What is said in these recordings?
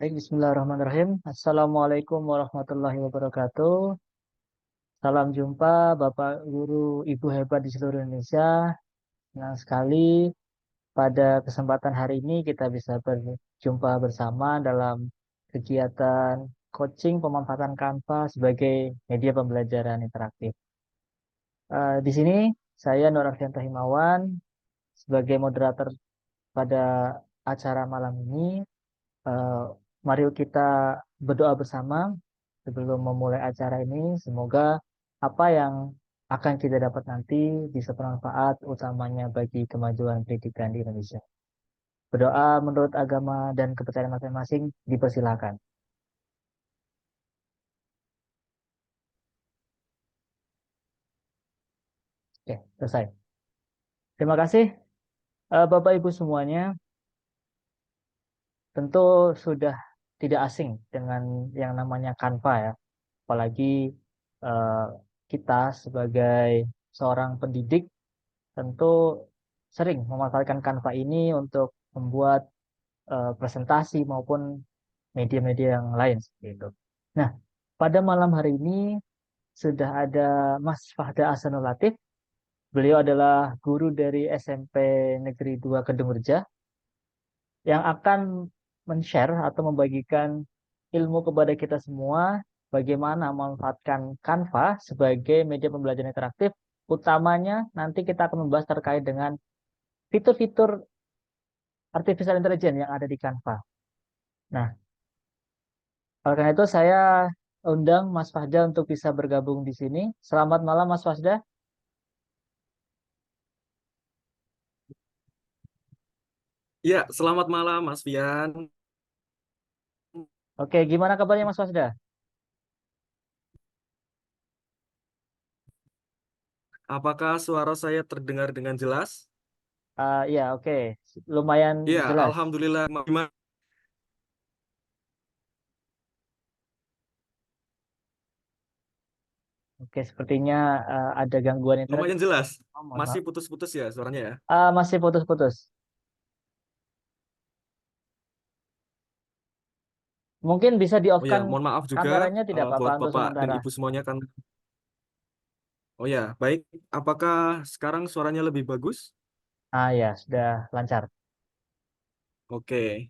Baik, Bismillahirrahmanirrahim. Assalamualaikum warahmatullahi wabarakatuh. Salam jumpa Bapak Guru Ibu hebat di seluruh Indonesia. Senang sekali pada kesempatan hari ini kita bisa berjumpa bersama dalam kegiatan coaching pemanfaatan Canva sebagai media pembelajaran interaktif. Di sini saya Nur Arfianto Himawan sebagai moderator pada acara malam ini. Eh, Mari kita berdoa bersama sebelum memulai acara ini. Semoga apa yang akan kita dapat nanti bisa bermanfaat, utamanya bagi kemajuan pendidikan di Indonesia. Berdoa menurut agama dan kepercayaan masing-masing dipersilakan. Oke, selesai. Terima kasih Bapak Ibu semuanya. Tentu sudah tidak asing dengan yang namanya Canva ya. Apalagi eh, kita sebagai seorang pendidik tentu sering memanfaatkan Canva ini untuk membuat presentasi maupun media-media yang lain seperti itu. Nah, pada malam hari ini sudah ada Mas Fahda Ahsanul Latif. Beliau adalah guru dari SMP Negeri 2 Kedungurja yang akan men-share atau membagikan ilmu kepada kita semua bagaimana memanfaatkan Canva sebagai media pembelajaran interaktif. Utamanya nanti kita akan membahas terkait dengan fitur-fitur artificial intelligence yang ada di Canva. Nah, oleh karena itu saya undang Mas Fahda untuk bisa bergabung di sini. Selamat malam Mas Fahda. Ya, selamat malam Mas Fian. Oke, gimana kabarnya Mas Fahda? Apakah suara saya terdengar dengan jelas? Ya, oke. Lumayan Ya, jelas. alhamdulillah. Gimana? Oke, sepertinya ada gangguan internet. Lumayan jelas. Oh, mohon Masih maaf. putus-putus ya suaranya ya. Masih putus-putus. Mungkin bisa Oh ya, di-off-kan mohon maaf juga kameranya tidak apa-apa buat untuk Bapak dan sementara. Ibu semuanya kan. Oh ya, baik. Apakah sekarang suaranya lebih bagus? Ya, sudah lancar. Oke.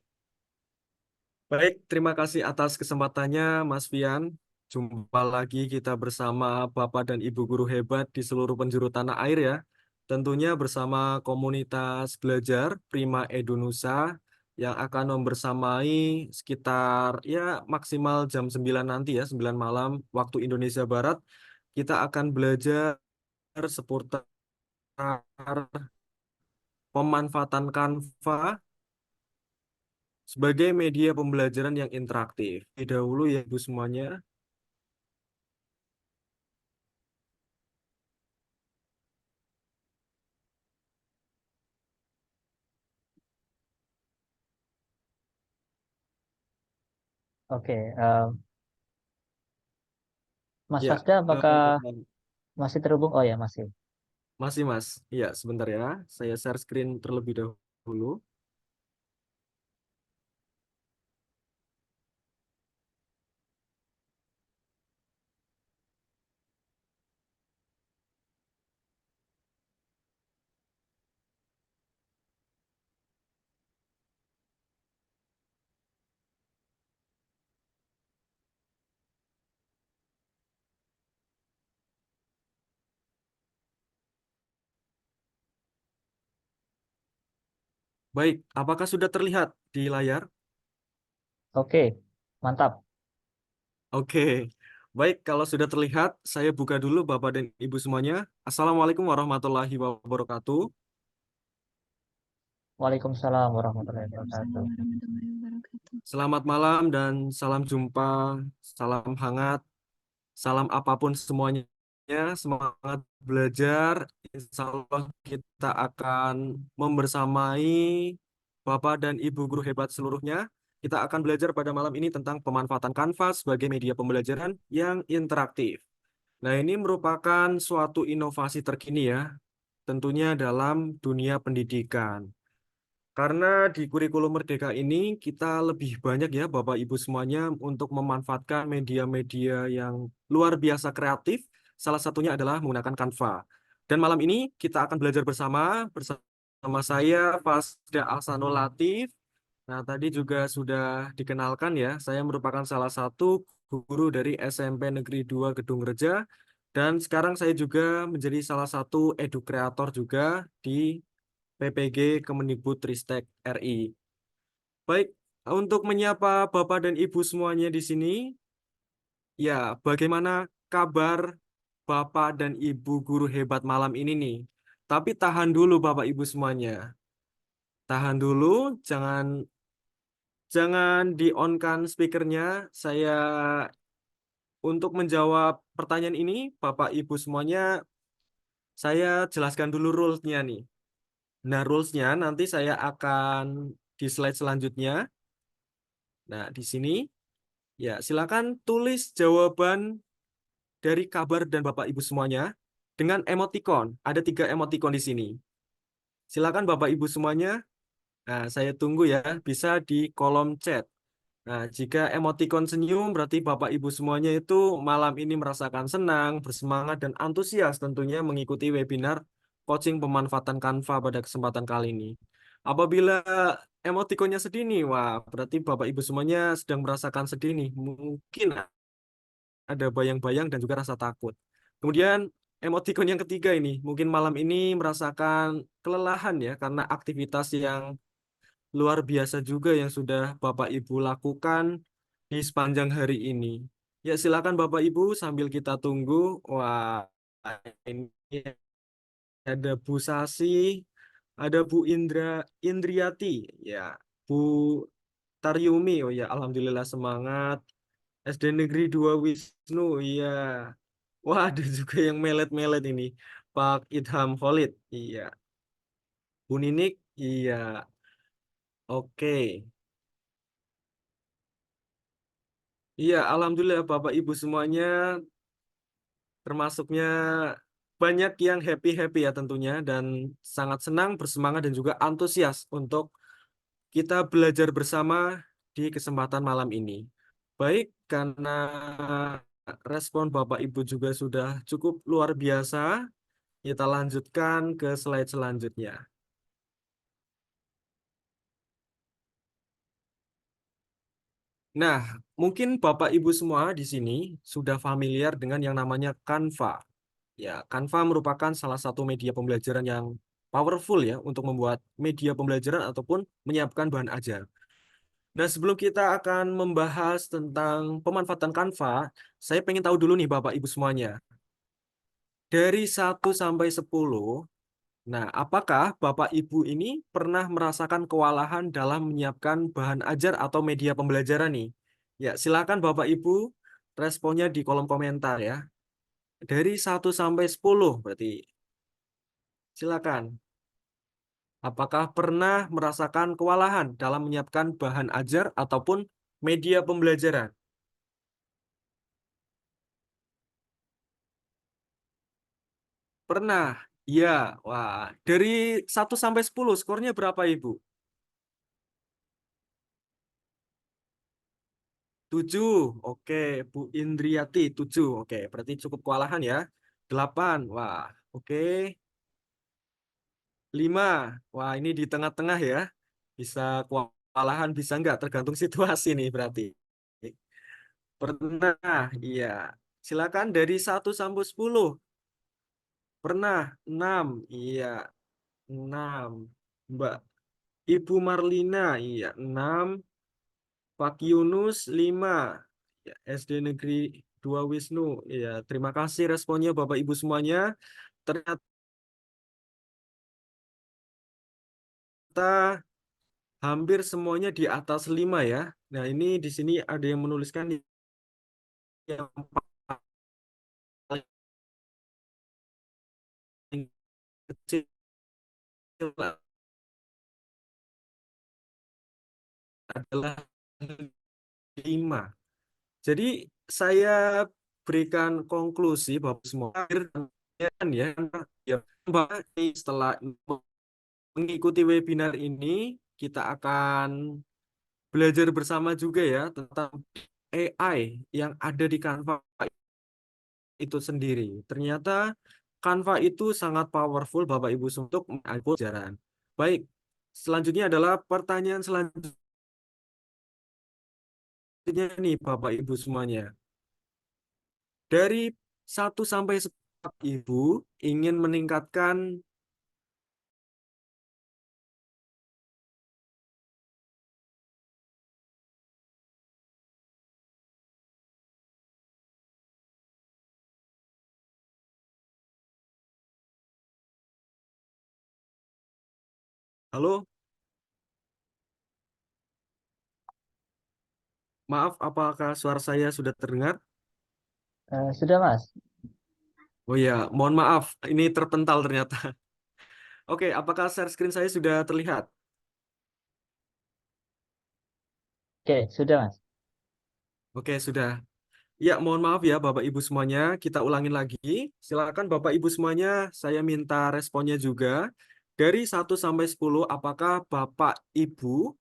Baik, terima kasih atas kesempatannya Mas Fian. Jumpa lagi kita bersama Bapak dan Ibu guru hebat di seluruh penjuru tanah air ya. Tentunya bersama komunitas belajar Prima Edunusa yang akan membersamai sekitar ya maksimal jam 9 nanti ya, 9 malam waktu Indonesia Barat. Kita akan belajar seputar pemanfaatan Canva sebagai media pembelajaran yang interaktif. Dahulu ya Ibu semuanya. Oke, Mas Ya, Fasda apakah eh, masih terhubung? Oh ya, masih. masih Mas. Ya, sebentar ya. Saya share screen terlebih dahulu. Baik, apakah sudah terlihat di layar? Oke, mantap. Oke. Baik, kalau sudah terlihat, saya buka dulu Bapak dan Ibu semuanya. Assalamualaikum warahmatullahi wabarakatuh. Waalaikumsalam warahmatullahi Waalaikumsalam wabarakatuh. warahmatullahi wabarakatuh. Selamat malam dan salam jumpa, salam hangat, salam apapun semuanya. Semangat belajar. Insya Allah kita akan membersamai Bapak dan Ibu guru hebat seluruhnya. Kita akan belajar pada malam ini tentang pemanfaatan Canva sebagai media pembelajaran yang interaktif. Nah, ini merupakan suatu inovasi terkini ya, tentunya dalam dunia pendidikan. Karena di kurikulum Merdeka ini kita lebih banyak ya Bapak Ibu semuanya untuk memanfaatkan media-media yang luar biasa kreatif. Salah satunya adalah menggunakan Canva. Dan malam ini kita akan belajar bersama saya Fasda Ahsanul Latif. Nah, tadi juga sudah dikenalkan ya, saya merupakan salah satu guru dari SMP Negeri 2 Gedung Reja. Dan sekarang saya juga menjadi salah satu edukreator juga di PPG Kemendikbudristek RI. Baik, untuk menyapa Bapak dan Ibu semuanya di sini, ya, bagaimana kabar Bapak dan Ibu guru hebat malam ini nih? Tapi tahan dulu Bapak Ibu semuanya. Tahan dulu, jangan jangan di-on-kan speakernya. Saya untuk menjawab pertanyaan ini, Bapak Ibu semuanya, saya jelaskan dulu rules-nya nih. Nah, rules-nya nanti saya akan di slide selanjutnya. Nah, di sini ya, silakan tulis jawaban dari kabar dan Bapak Ibu semuanya dengan emoticon. Ada 3 emoticon di sini. Silakan Bapak Ibu semuanya. Nah, saya tunggu ya, bisa di kolom chat. Nah, jika emoticon senyum, berarti Bapak Ibu semuanya itu malam ini merasakan senang, bersemangat, dan antusias tentunya mengikuti webinar coaching pemanfaatan Canva pada kesempatan kali ini. Apabila emoticonnya sedih nih, wah, berarti Bapak Ibu semuanya sedang merasakan sedih nih. Mungkin ada bayang-bayang dan juga rasa takut. Kemudian emoticon yang ketiga ini, mungkin malam ini merasakan kelelahan ya karena aktivitas yang luar biasa juga yang sudah Bapak Ibu lakukan di sepanjang hari ini. Ya silakan Bapak Ibu sambil kita tunggu. Wah, ini ada Bu Sasi, ada Bu Indriati, ya, Bu Taryumi. Oh ya, alhamdulillah semangat. SD Negeri 2 Wisnu, iya. Wah, ada juga yang melet-melet ini. Pak Idham Khalid, iya. Bu Ninik, iya. Oke. Iya, alhamdulillah Bapak Ibu semuanya termasuknya banyak yang happy-happy ya tentunya dan sangat senang, bersemangat dan juga antusias untuk kita belajar bersama di kesempatan malam ini. Baik, karena respon Bapak Ibu juga sudah cukup luar biasa, kita lanjutkan ke slide selanjutnya. Nah, mungkin Bapak Ibu semua di sini sudah familiar dengan yang namanya Canva. Ya, Canva merupakan salah satu media pembelajaran yang powerful ya untuk membuat media pembelajaran ataupun menyiapkan bahan ajar. Nah, sebelum kita akan membahas tentang pemanfaatan Canva, saya pengen tahu dulu nih Bapak Ibu semuanya. Dari 1 sampai 10, nah, apakah Bapak Ibu ini pernah merasakan kewalahan dalam menyiapkan bahan ajar atau media pembelajaran nih? Ya, silakan Bapak Ibu responnya di kolom komentar ya. Dari 1 sampai 10 berarti. Silakan. Apakah pernah merasakan kewalahan dalam menyiapkan bahan ajar ataupun media pembelajaran? Pernah. Iya. Wah, dari 1 sampai 10 skornya berapa Ibu? 7. Oke, Bu Indriati 7. Oke, berarti cukup kewalahan ya. 8. Wah, oke. 5. Wah, ini di tengah-tengah ya. Bisa kewalahan, bisa enggak, tergantung situasi nih berarti. Pernah, iya. Silakan dari 1 sampai 10. Pernah. 6. Iya, 6. Mbak Ibu Marlina, iya, 6. Pak Yunus, 5. Ya, SD Negeri 2 Wisnu. Iya, terima kasih responnya Bapak Ibu semuanya. Ternyata hampir semuanya di atas 5 ya. Nah, ini di sini ada yang menuliskan yang paling kecil adalah 5. Jadi saya berikan konklusi bahwa semua ya, ya, setelah mengikuti webinar ini kita akan belajar bersama juga ya tentang AI yang ada di Canva itu sendiri. Ternyata Canva itu sangat powerful Bapak Ibu untuk pelajaran. Baik, selanjutnya adalah pertanyaan selanjutnya nih Bapak Ibu semuanya. Dari 1 sampai 10 Ibu ingin meningkatkan. Halo, maaf apakah suara saya sudah terdengar? Sudah, Mas. Oh ya, mohon maaf, ini terpental ternyata. Oke, apakah share screen saya sudah terlihat? Oke, sudah, Mas. Oke, sudah. Ya, mohon maaf ya Bapak Ibu semuanya, kita ulangin lagi. Silakan Bapak Ibu semuanya, saya minta responnya juga. Dari 1 sampai 10, apakah Bapak Ibu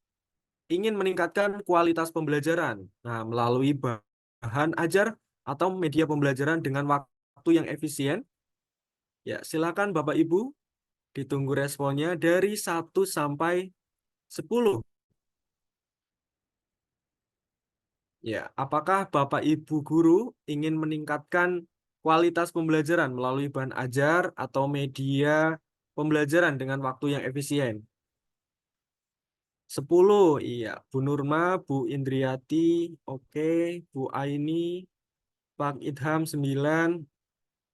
ingin meningkatkan kualitas pembelajaran? Nah, melalui bahan ajar atau media pembelajaran dengan waktu yang efisien? Ya, silakan Bapak Ibu, ditunggu responnya dari 1 sampai 10. Ya, apakah Bapak Ibu guru ingin meningkatkan kualitas pembelajaran melalui bahan ajar atau media pembelajaran dengan waktu yang efisien? 10, iya. Bu Nurma, Bu Indriati, oke. Bu Aini, Pak Idham, 9.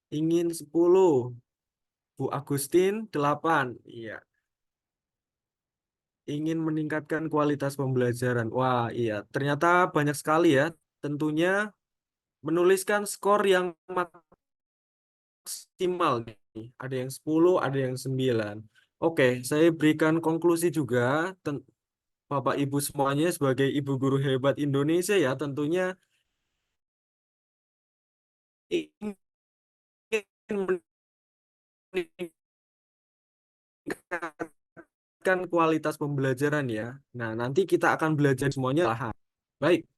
Ingin 10. Bu Agustin, 8. Iya. Ingin meningkatkan kualitas pembelajaran. Wah, iya. Ternyata banyak sekali ya. Tentunya menuliskan skor yang maksimal nih. Ada yang 10, ada yang 9. Oke, saya berikan konklusi juga. Bapak Ibu semuanya sebagai ibu guru hebat Indonesia ya tentunya ingin meningkatkan kualitas pembelajaran ya. Nah, nanti kita akan belajar semuanya lahan. Baik.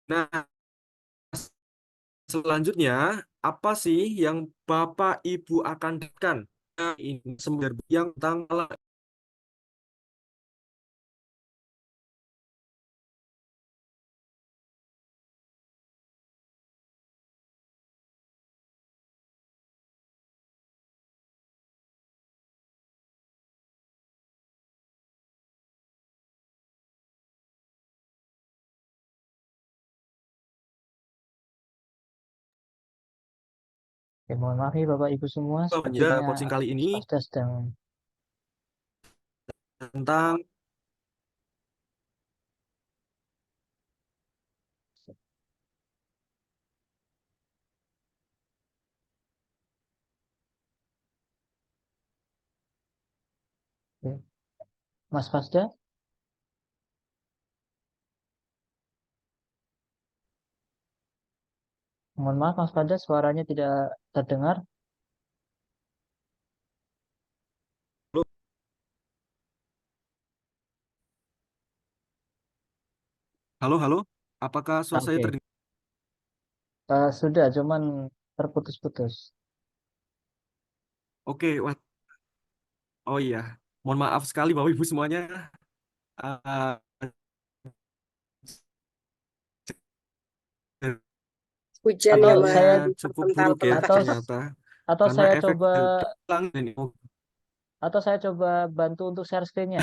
Nah, selanjutnya apa sih yang Bapak Ibu akan dapatkan? Ini sebenarnya yang tanggal. Ya, mohon maaf nih Bapak Ibu semua, Ya, sepertinya coaching kali Mas ini Fasda sedang. tentang Oke. Mas Fasda, mohon maaf Mas Fasda, suaranya tidak terdengar. halo halo, apakah suara saya Oke. terdengar? Sudah, cuman terputus-putus. Oke, wah, oh iya, mohon maaf sekali Bapak Ibu semuanya. Ah, Hujan ya Atau sinyalnya Mas, saya jadi cukup buruk ya terpental-pental. atau ternyata atau karena saya efek coba hilang ini. atau saya coba bantu untuk share screen-nya.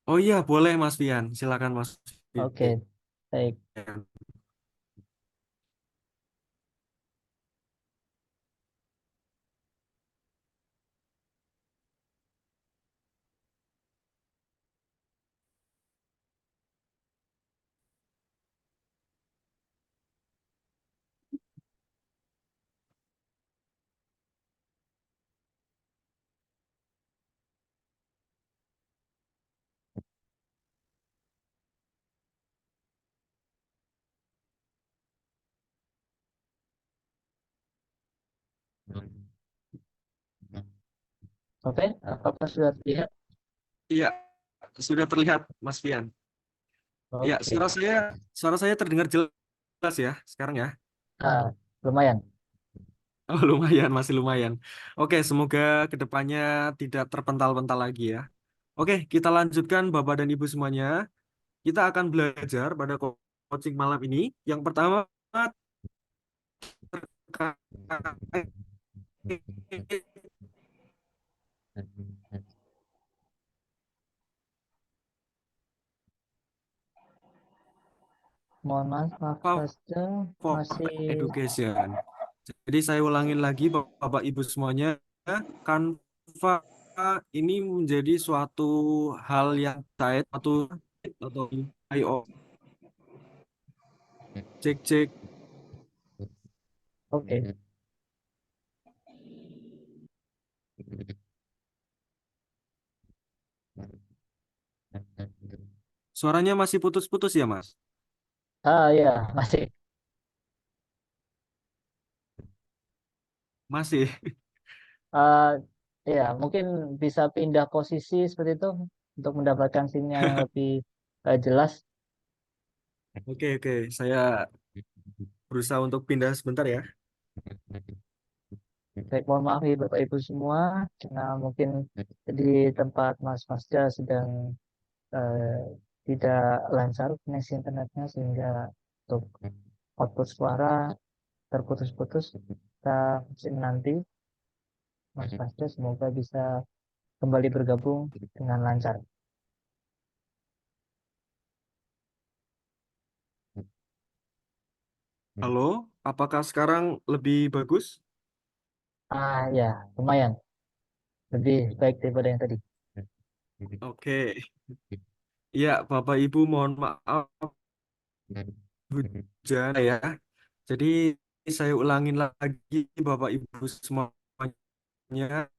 Oh iya, boleh Mas Fian, silakan Mas Oke, baik. Fian. Oke, apakah sudah terlihat? Iya, sudah terlihat, Mas Fian. Ya, Oke. suara saya terdengar jelas ya sekarang ya. Ah, lumayan. Oh, lumayan, masih lumayan. Oke, semoga kedepannya tidak terpental-pental lagi ya. Oke, kita lanjutkan Bapak dan Ibu semuanya. Kita akan belajar pada coaching malam ini. Yang pertama terkait Mohon maaf, Mas power Fasda masih. education. Jadi saya ulangin lagi Bapak Ibu semuanya, Canva ini menjadi suatu hal yang kait atau IO cek cek. Oke. Suaranya masih putus-putus ya, Mas? Ah, ya, masih. Masih. Ah, ya, mungkin bisa pindah posisi seperti itu untuk mendapatkan sinyal yang lebih jelas. Oke, oke. Saya berusaha untuk pindah sebentar ya. Baik, mohon maaf nih Bapak Ibu semua, karena mungkin di tempat Mas Fasda sedang eh, tidak lancar koneksi internetnya sehingga untuk output suara terputus-putus. Kita nanti Mas Fasda semoga bisa kembali bergabung dengan lancar. Halo, apakah sekarang lebih bagus? Ah ya, lumayan. Lebih baik daripada yang tadi. Oke. Ya, Bapak Ibu mohon maaf hujan ya. Jadi saya ulangin lagi Bapak Ibu semuanya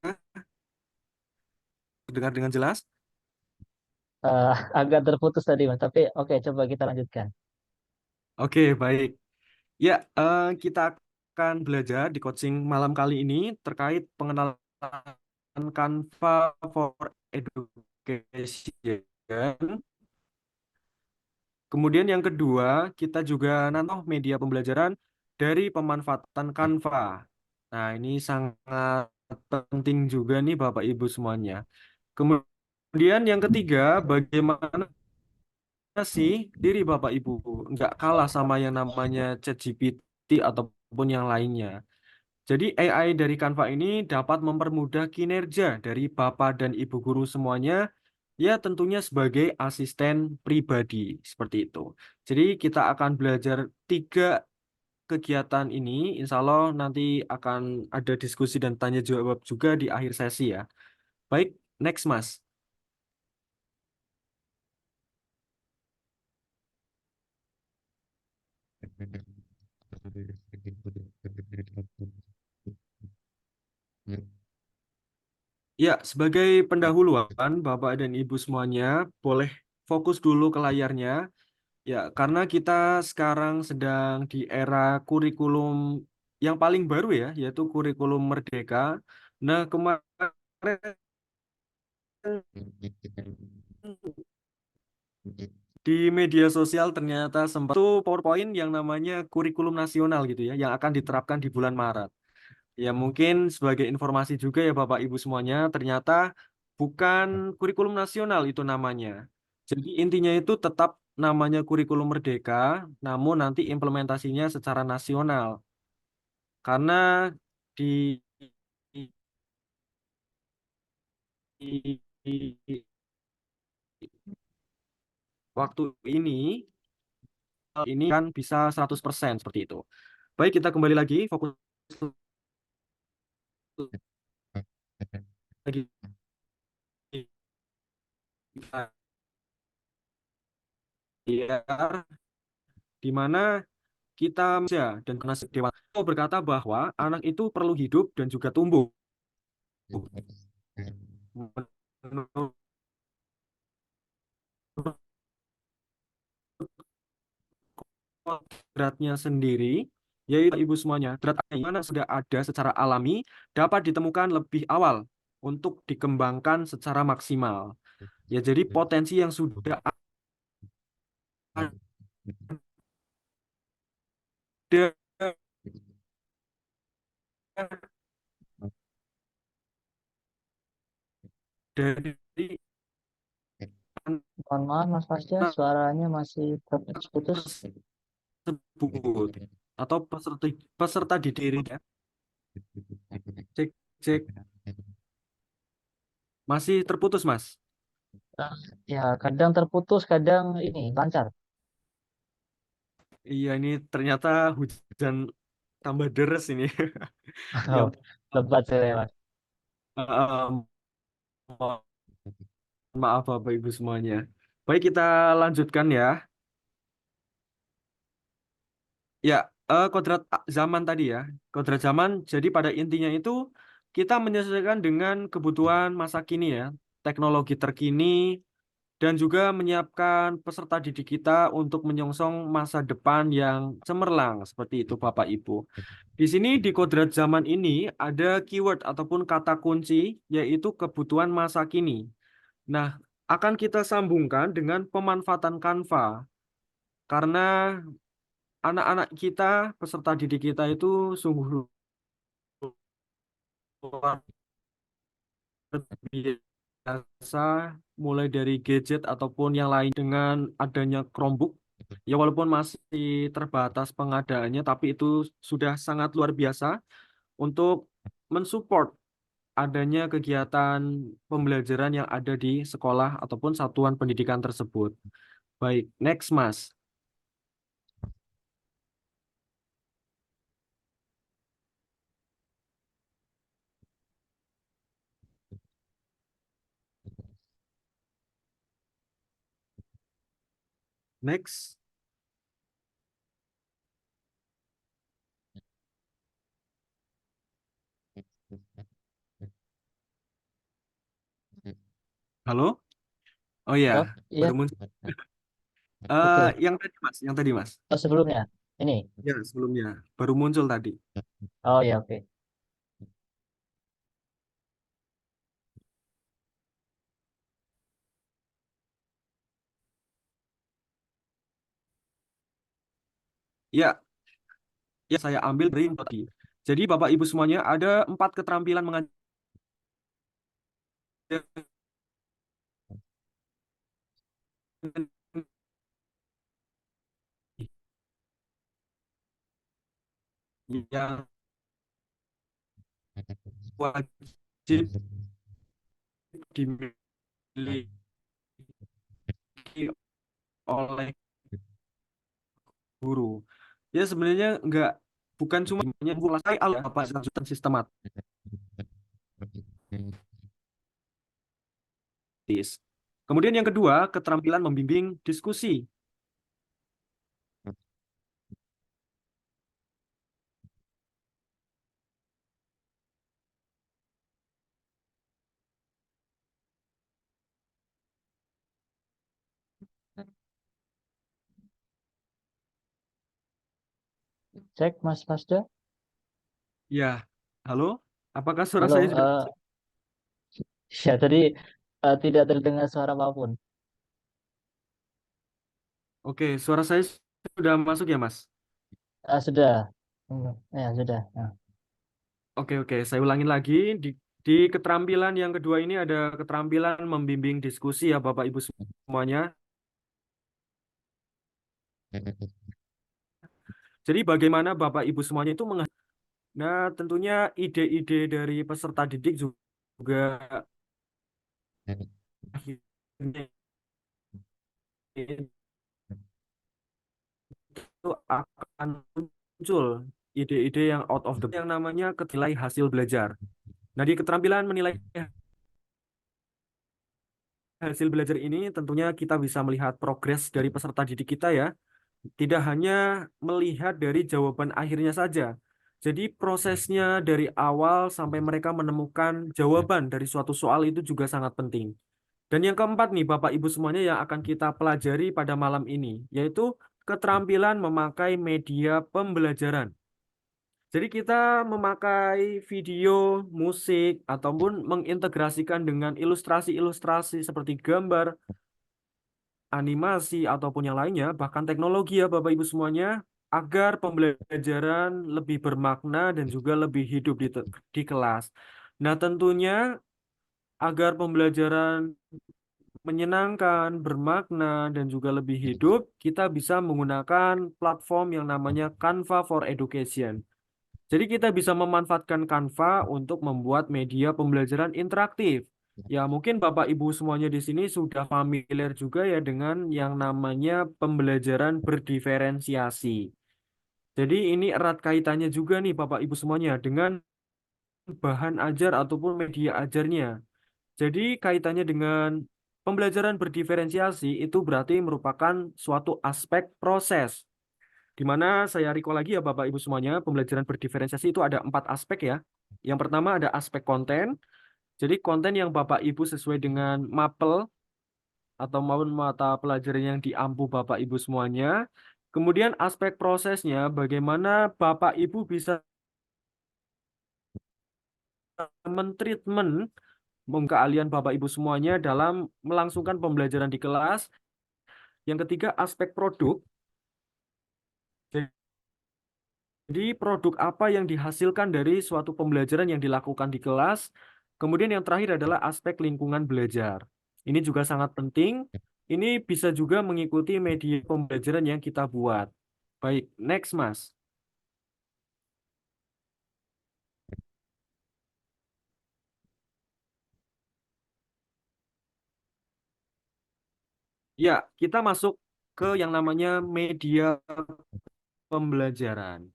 dengar dengan jelas. Agak terputus tadi Mas, tapi oke coba kita lanjutkan. Oke, baik. Ya, kita akan belajar di coaching malam kali ini terkait pengenalan Canva for Education. Kemudian yang kedua, kita juga nanoh media pembelajaran dari pemanfaatan Canva. Nah, ini sangat penting juga nih Bapak Ibu semuanya. Kemudian yang ketiga, bagaimana sih diri Bapak Ibu nggak kalah sama yang namanya ChatGPT ataupun yang lainnya. Jadi AI dari Canva ini dapat mempermudah kinerja dari Bapak dan Ibu guru semuanya, ya tentunya sebagai asisten pribadi seperti itu. Jadi kita akan belajar tiga kegiatan ini, insya Allah nanti akan ada diskusi dan tanya jawab juga di akhir sesi ya. Baik, next Mas. Ya, sebagai pendahuluan, Bapak dan Ibu semuanya, boleh fokus dulu ke layarnya. Ya, karena kita sekarang sedang di era kurikulum yang paling baru ya, yaitu kurikulum Merdeka. Nah, kemarin di media sosial ternyata sempat itu PowerPoint yang namanya kurikulum nasional gitu ya, yang akan diterapkan di bulan Maret. Ya, mungkin sebagai informasi juga ya Bapak Ibu semuanya, ternyata bukan kurikulum nasional itu namanya. Jadi intinya itu tetap namanya kurikulum Merdeka, namun nanti implementasinya secara nasional. Karena di, di waktu ini kan bisa 100% seperti itu. Baik, kita kembali lagi fokus lagi layar, di mana kita manusia dan penasihat dewan berkata bahwa anak itu perlu hidup dan juga tumbuh. Menurut beratnya sendiri, yaitu ibu semuanya, berat anak mana sudah ada secara alami dapat ditemukan lebih awal. untuk dikembangkan secara maksimal. Ya, jadi potensi yang sudah ada dari Mohon maaf Mas Fasya, anak suaranya masih terputus-putus. tersebut atau peserta peserta didik ya. Cek cek masih terputus, Mas. Ah, ya, kadang terputus, kadang ini lancar. Iya, ini ternyata hujan tambah deres ini. Oh, Yang lebat saya, Mas. mohon maaf Bapak Ibu semuanya. Baik, kita lanjutkan ya. Ya, kodrat zaman tadi ya. Kodrat zaman, jadi pada intinya itu kita menyesuaikan dengan kebutuhan masa kini ya. Teknologi terkini dan juga menyiapkan peserta didik kita untuk menyongsong masa depan yang cemerlang. Seperti itu Bapak Ibu. Di sini di kodrat zaman ini ada keyword ataupun kata kunci yaitu kebutuhan masa kini. Nah, akan kita sambungkan dengan pemanfaatan Canva karena anak-anak kita, peserta didik kita itu sungguh luar biasa, mulai dari gadget ataupun yang lain dengan adanya Chromebook. Ya walaupun masih terbatas pengadaannya, tapi itu sudah sangat luar biasa untuk mensupport adanya kegiatan pembelajaran yang ada di sekolah ataupun satuan pendidikan tersebut. Baik, next Mas. Next. Halo? Oh ya, Oh, baru iya, muncul. oke. Yang tadi Mas. Oh, sebelumnya. Ini. Ya, sebelumnya baru muncul tadi. Oh, ya, oke. Ya, ya saya ambil dari info tadi. Jadi Bapak Ibu semuanya ada 4 keterampilan mengajar yang wajib dimiliki oleh guru. Ya sebenarnya bukan cuma menguasai alat apa lanjutan sistematis. Kemudian yang kedua, keterampilan membimbing diskusi. Cek, Mas Fasya. Ya, halo, apakah suara Halo, saya sudah masuk? ya tadi tidak terdengar suara apapun. Oke, suara saya sudah masuk ya, Mas? Sudah. Ya, sudah. Nah, Oke, saya ulangin lagi. Di keterampilan yang kedua ini ada keterampilan membimbing diskusi ya, Bapak Ibu semuanya. Jadi bagaimana Bapak Ibu semuanya itu Nah, tentunya ide-ide dari peserta didik juga akhirnya itu akan muncul ide-ide yang out of the yang namanya ketilai hasil belajar. Nah, di keterampilan menilai hasil belajar ini tentunya kita bisa melihat progres dari peserta didik kita ya. Tidak hanya melihat dari jawaban akhirnya saja. Jadi prosesnya dari awal sampai mereka menemukan jawaban dari suatu soal itu juga sangat penting. Dan yang keempat nih Bapak Ibu semuanya yang akan kita pelajari pada malam ini, yaitu keterampilan memakai media pembelajaran. Jadi kita memakai video, musik, ataupun mengintegrasikan dengan ilustrasi-ilustrasi seperti gambar, animasi, ataupun yang lainnya, bahkan teknologi ya Bapak Ibu semuanya, agar pembelajaran lebih bermakna dan juga lebih hidup di kelas. Nah, tentunya agar pembelajaran menyenangkan, bermakna, dan juga lebih hidup, kita bisa menggunakan platform yang namanya Canva for Education. Jadi kita bisa memanfaatkan Canva untuk membuat media pembelajaran interaktif. Ya, mungkin Bapak Ibu semuanya di sini sudah familiar juga ya dengan yang namanya pembelajaran berdiferensiasi. Jadi ini erat kaitannya juga nih Bapak Ibu semuanya dengan bahan ajar ataupun media ajarnya. Jadi kaitannya dengan pembelajaran berdiferensiasi itu berarti merupakan suatu aspek proses. Di mana saya recall lagi ya Bapak Ibu semuanya, pembelajaran berdiferensiasi itu ada 4 aspek ya. Yang pertama ada aspek konten. Jadi konten yang Bapak Ibu sesuai dengan mapel atau maupun mata pelajaran yang diampu Bapak Ibu semuanya. Kemudian aspek prosesnya, bagaimana Bapak Ibu bisa mentreatment keahlian Bapak Ibu semuanya dalam melangsungkan pembelajaran di kelas. Yang ketiga aspek produk. Jadi produk apa yang dihasilkan dari suatu pembelajaran yang dilakukan di kelas. Kemudian yang terakhir adalah aspek lingkungan belajar. Ini juga sangat penting. Ini bisa juga mengikuti media pembelajaran yang kita buat. Baik, next Mas. Ya, kita masuk ke yang namanya media pembelajaran.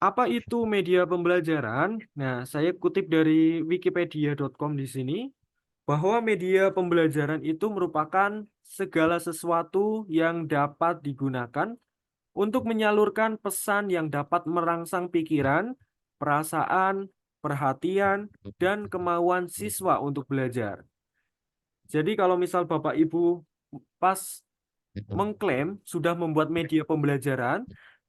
Apa itu media pembelajaran? Nah, saya kutip dari wikipedia.com di sini, bahwa media pembelajaran itu merupakan segala sesuatu yang dapat digunakan untuk menyalurkan pesan yang dapat merangsang pikiran, perasaan, perhatian, dan kemauan siswa untuk belajar. Jadi kalau misal Bapak Ibu pas mengklaim sudah membuat media pembelajaran,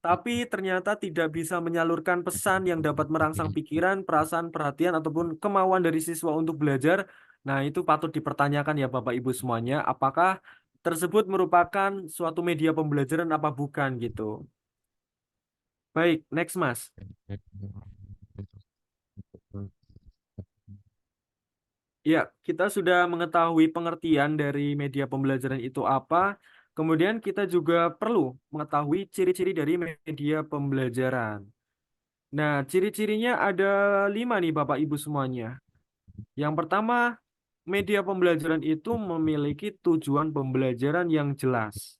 tapi ternyata tidak bisa menyalurkan pesan yang dapat merangsang pikiran, perasaan, perhatian, ataupun kemauan dari siswa untuk belajar. Nah, itu patut dipertanyakan ya Bapak Ibu semuanya, apakah tersebut merupakan suatu media pembelajaran apa bukan gitu. Baik, next Mas. Ya, kita sudah mengetahui pengertian dari media pembelajaran itu apa. Kemudian kita juga perlu mengetahui ciri-ciri dari media pembelajaran. Nah, ciri-cirinya ada 5 nih Bapak Ibu semuanya. Yang pertama, media pembelajaran itu memiliki tujuan pembelajaran yang jelas.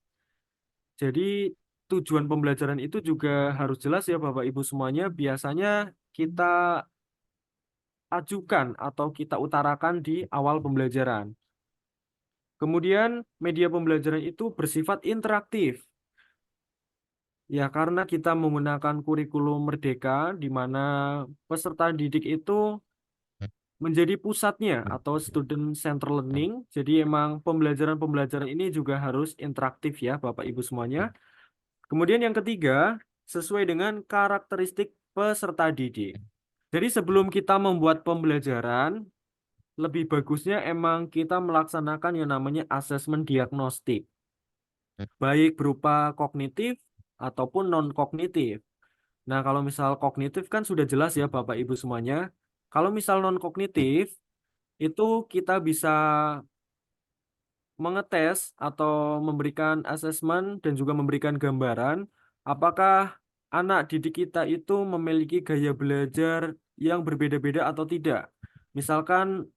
Jadi, tujuan pembelajaran itu juga harus jelas ya Bapak Ibu semuanya. Biasanya kita ajukan atau kita utarakan di awal pembelajaran. Kemudian, media pembelajaran itu bersifat interaktif. Ya, karena kita menggunakan kurikulum merdeka, di mana peserta didik itu menjadi pusatnya atau student center learning. Jadi emang pembelajaran-pembelajaran ini juga harus interaktif ya Bapak Ibu semuanya. Kemudian yang ketiga, sesuai dengan karakteristik peserta didik. Jadi sebelum kita membuat pembelajaran, lebih bagusnya emang kita melaksanakan yang namanya asesmen diagnostik, baik berupa kognitif ataupun non-kognitif. Nah, kalau misal kognitif kan sudah jelas ya Bapak Ibu semuanya. Kalau misal non-kognitif, itu kita bisa mengetes atau memberikan asesmen dan juga memberikan gambaran apakah anak didik kita itu memiliki gaya belajar yang berbeda-beda atau tidak. Misalkan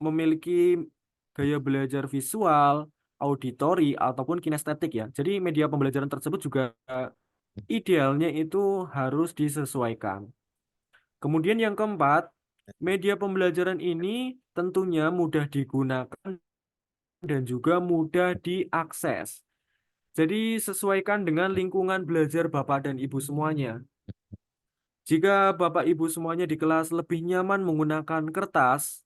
memiliki gaya belajar visual, auditori, ataupun kinestetik ya. Jadi media pembelajaran tersebut juga idealnya itu harus disesuaikan. Kemudian yang keempat, media pembelajaran ini tentunya mudah digunakan dan juga mudah diakses. Jadi sesuaikan dengan lingkungan belajar Bapak dan Ibu semuanya. Jika Bapak Ibu semuanya di kelas lebih nyaman menggunakan kertas,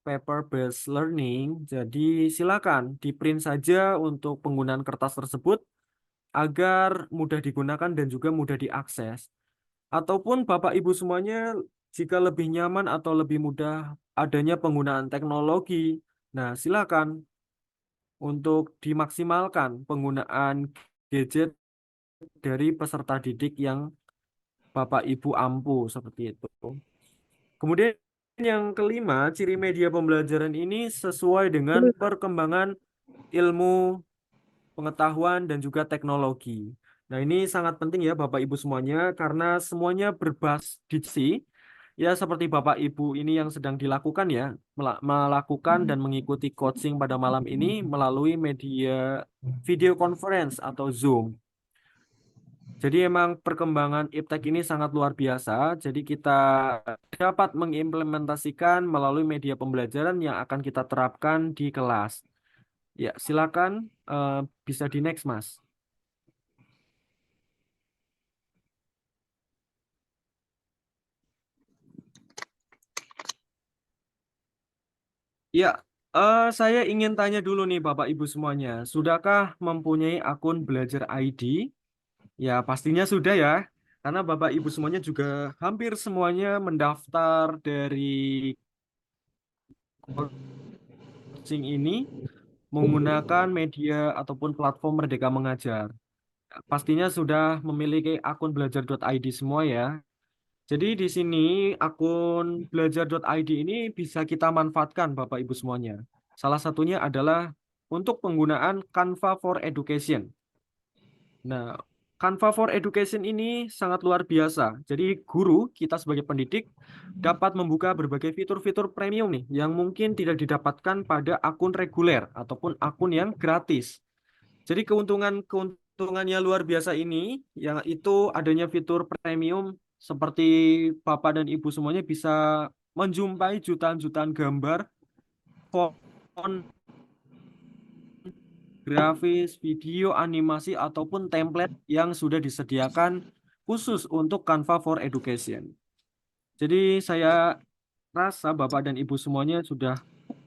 paper based learning, jadi silakan di print saja untuk penggunaan kertas tersebut. agar mudah digunakan dan juga mudah diakses. Ataupun Bapak Ibu semuanya jika lebih nyaman atau lebih mudah adanya penggunaan teknologi, nah silakan untuk dimaksimalkan penggunaan gadget dari peserta didik yang Bapak Ibu ampuh seperti itu. Kemudian yang kelima, ciri media pembelajaran ini sesuai dengan perkembangan ilmu, pengetahuan, dan juga teknologi. Nah, ini sangat penting ya Bapak Ibu semuanya karena semuanya berbasis diksi. Ya, seperti Bapak Ibu ini yang sedang dilakukan ya, melakukan dan mengikuti coaching pada malam ini melalui media video conference atau Zoom. Jadi emang perkembangan iptek ini sangat luar biasa. Jadi kita dapat mengimplementasikan melalui media pembelajaran yang akan kita terapkan di kelas. Ya, silakan eh, bisa di next, Mas. Ya, saya ingin tanya dulu nih Bapak Ibu semuanya. Sudahkah mempunyai akun Belajar ID? Ya, pastinya sudah ya. Karena Bapak Ibu semuanya juga hampir semuanya mendaftar dari coaching ini menggunakan media ataupun platform Merdeka Mengajar. Pastinya sudah memiliki akun belajar.id semua ya. Jadi di sini akun belajar.id ini bisa kita manfaatkan Bapak Ibu semuanya. Salah satunya adalah untuk penggunaan Canva for Education. Nah, Canva for Education ini sangat luar biasa. Jadi guru kita sebagai pendidik dapat membuka berbagai fitur-fitur premium nih yang mungkin tidak didapatkan pada akun reguler ataupun akun yang gratis. Jadi keuntungannya luar biasa ini, yang itu adanya fitur premium seperti Bapak dan Ibu semuanya bisa menjumpai jutaan-jutaan gambar, font, grafis, video, animasi, ataupun template yang sudah disediakan khusus untuk Canva for Education. Jadi saya rasa Bapak dan Ibu semuanya sudah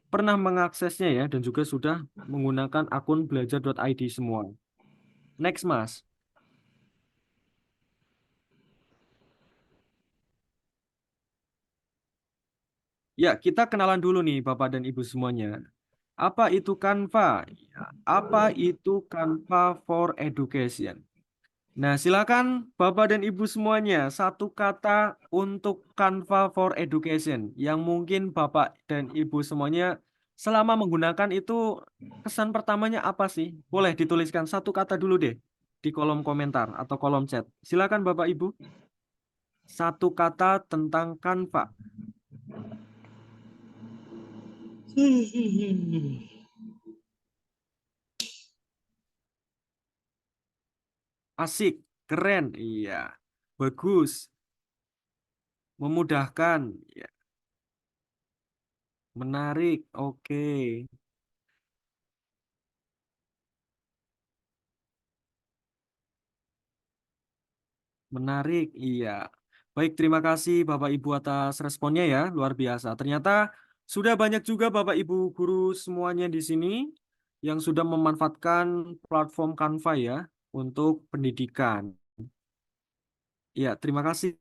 pernah mengaksesnya ya, dan juga sudah menggunakan akun belajar.id semua. Next, Mas. Ya, kita kenalan dulu nih Bapak dan Ibu semuanya. Apa itu Canva? Ya, apa itu Canva for Education? Nah, silakan Bapak dan Ibu semuanya satu kata untuk Canva for Education yang mungkin Bapak dan Ibu semuanya selama menggunakan itu kesan pertamanya apa sih? Boleh dituliskan satu kata dulu deh di kolom komentar atau kolom chat. Silakan Bapak Ibu, satu kata tentang Canva. Asik, keren, iya. Bagus, memudahkan, ya. Menarik, oke. Menarik, iya. Baik, terima kasih Bapak Ibu atas responnya ya, luar biasa. Ternyata sudah banyak juga Bapak Ibu guru semuanya di sini yang sudah memanfaatkan platform Canva ya untuk pendidikan. Ya, terima kasih.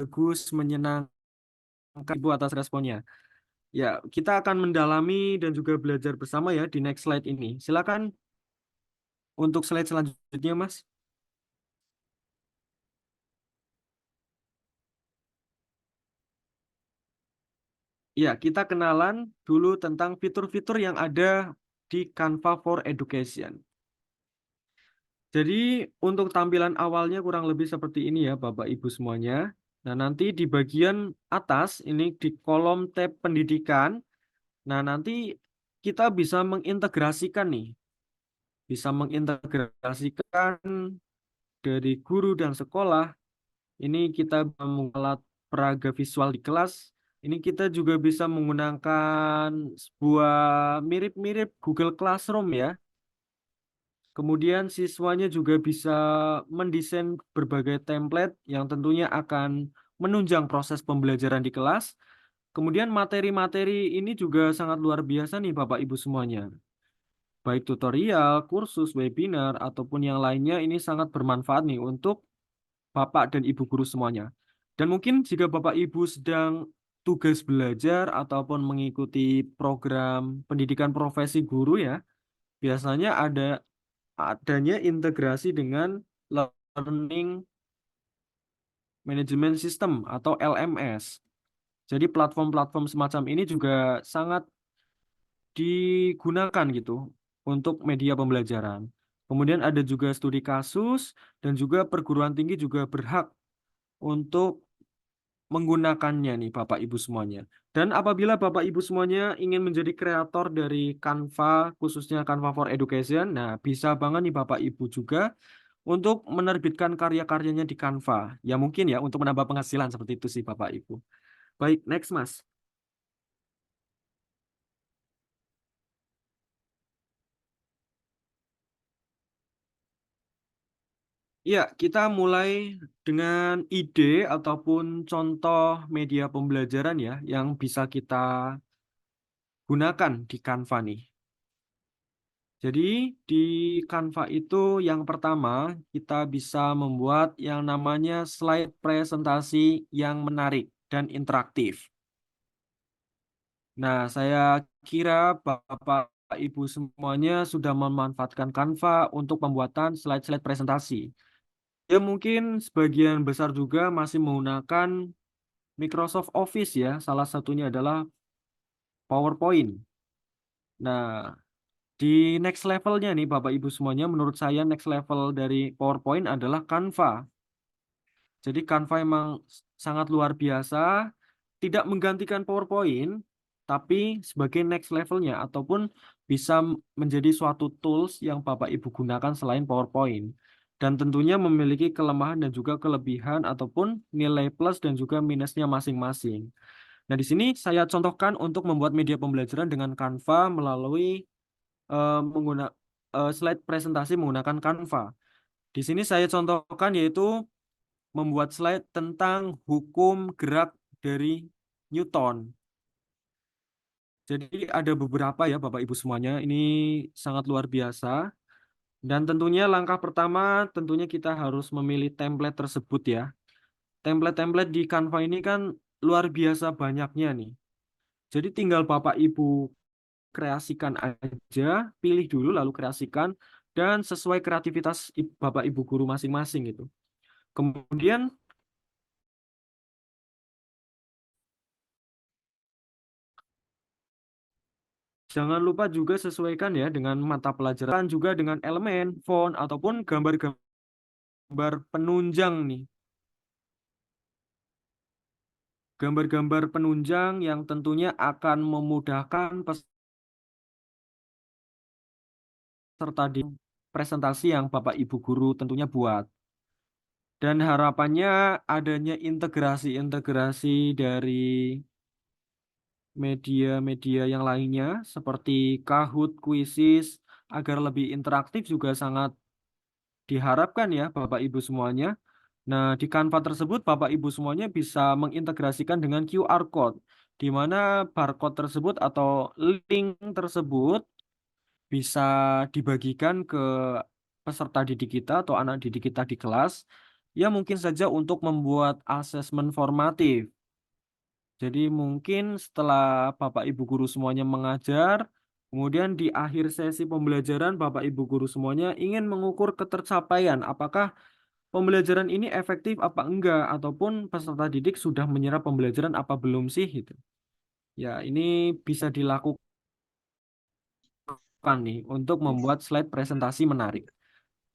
Bagus, menyenangkan Ibu atas responnya. Ya, kita akan mendalami dan juga belajar bersama ya di next slide ini. Silakan untuk slide selanjutnya, Mas. Ya, kita kenalan dulu tentang fitur-fitur yang ada di Canva for Education. Jadi, untuk tampilan awalnya kurang lebih seperti ini ya, Bapak Ibu semuanya. Nah, nanti di bagian atas ini di kolom tab pendidikan, nah nanti kita bisa mengintegrasikan nih, bisa mengintegrasikan dari guru dan sekolah. Ini kita mengalat peraga visual di kelas. Ini kita juga bisa menggunakan sebuah mirip-mirip Google Classroom ya. Kemudian siswanya juga bisa mendesain berbagai template yang tentunya akan menunjang proses pembelajaran di kelas. Kemudian materi-materi ini juga sangat luar biasa nih Bapak Ibu semuanya. baik tutorial, kursus, webinar, ataupun yang lainnya ini sangat bermanfaat nih untuk Bapak dan Ibu guru semuanya. Dan mungkin jika Bapak Ibu sedang tugas belajar ataupun mengikuti program pendidikan profesi guru ya, biasanya adanya integrasi dengan Learning Management System atau LMS. Jadi platform-platform semacam ini juga sangat digunakan gitu untuk media pembelajaran. Kemudian ada juga studi kasus dan juga perguruan tinggi juga berhak untuk menggunakannya nih Bapak Ibu semuanya. Dan apabila Bapak Ibu semuanya ingin menjadi kreator dari Canva, khususnya Canva for Education, nah bisa banget nih Bapak Ibu juga untuk menerbitkan karya-karyanya di Canva. Ya mungkin ya untuk menambah penghasilan seperti itu sih Bapak Ibu. Baik, next Mas. Ya, kita mulai dengan ide ataupun contoh media pembelajaran ya yang bisa kita gunakan di Canva nih. Jadi di Canva itu yang pertama kita bisa membuat yang namanya slide presentasi yang menarik dan interaktif. Nah, saya kira Bapak Ibu semuanya sudah memanfaatkan Canva untuk pembuatan slide-slide presentasi. Ya mungkin sebagian besar juga masih menggunakan Microsoft Office ya, salah satunya adalah PowerPoint. Nah, di next levelnya nih Bapak Ibu semuanya, menurut saya next level dari PowerPoint adalah Canva. Jadi Canva emang sangat luar biasa, tidak menggantikan PowerPoint, tapi sebagai next levelnya ataupun bisa menjadi suatu tools yang Bapak Ibu gunakan selain PowerPoint. Dan tentunya memiliki kelemahan dan juga kelebihan ataupun nilai plus dan juga minusnya masing-masing. Nah, di sini saya contohkan untuk membuat media pembelajaran dengan Canva melalui menggunakan slide presentasi menggunakan Canva. Di sini saya contohkan yaitu membuat slide tentang hukum gerak dari Newton. Jadi ada beberapa ya Bapak Ibu semuanya, ini sangat luar biasa. Dan tentunya langkah pertama tentunya kita harus memilih template tersebut ya. Template-template di Canva ini kan luar biasa banyaknya nih. Jadi tinggal Bapak Ibu kreasikan aja, pilih dulu lalu kreasikan dan sesuai kreativitas Bapak Ibu guru masing-masing gitu. Kemudian jangan lupa juga sesuaikan ya dengan mata pelajaran juga dengan elemen, font ataupun gambar-gambar penunjang nih. Gambar-gambar penunjang yang tentunya akan memudahkan peserta di presentasi yang Bapak Ibu guru tentunya buat. Dan harapannya adanya integrasi-integrasi dari media-media yang lainnya seperti Kahoot, Quizizz agar lebih interaktif juga sangat diharapkan ya Bapak Ibu semuanya. Nah, di Canva tersebut Bapak Ibu semuanya bisa mengintegrasikan dengan QR code di mana barcode tersebut atau link tersebut bisa dibagikan ke peserta didik kita atau anak didik kita di kelas ya mungkin saja untuk membuat asesmen formatif. Jadi mungkin setelah Bapak Ibu guru semuanya mengajar, kemudian di akhir sesi pembelajaran Bapak Ibu guru semuanya ingin mengukur ketercapaian apakah pembelajaran ini efektif apa enggak ataupun peserta didik sudah menyerap pembelajaran apa belum sih gitu. Ya, ini bisa dilakukan nih untuk membuat slide presentasi menarik.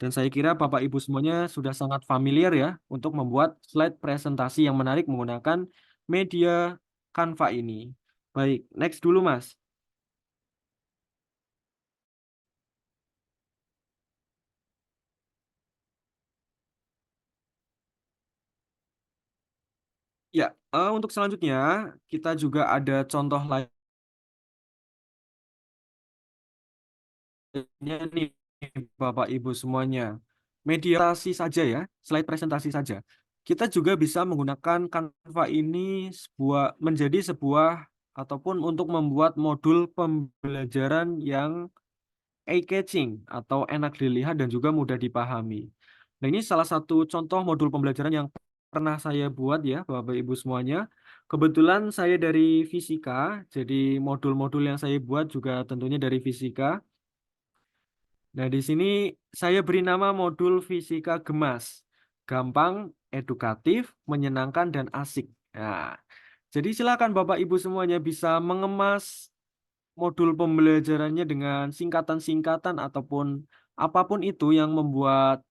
Dan saya kira Bapak Ibu semuanya sudah sangat familiar ya untuk membuat slide presentasi yang menarik menggunakan media Canva ini. Baik, next dulu Mas. Ya, untuk selanjutnya kita juga ada contoh lainnya nih Bapak Ibu semuanya. Mediasi saja ya, slide presentasi saja. Kita juga bisa menggunakan Canva ini menjadi sebuah ataupun untuk membuat modul pembelajaran yang eye-catching atau enak dilihat dan juga mudah dipahami. Nah, ini salah satu contoh modul pembelajaran yang pernah saya buat ya, Bapak Ibu semuanya. Kebetulan saya dari fisika, jadi modul-modul yang saya buat juga tentunya dari fisika. Nah, di sini saya beri nama modul fisika gemas. Gampang, edukatif, menyenangkan, dan asik. Nah, jadi silakan Bapak Ibu semuanya bisa mengemas modul pembelajarannya dengan singkatan-singkatan ataupun apapun itu yang membuat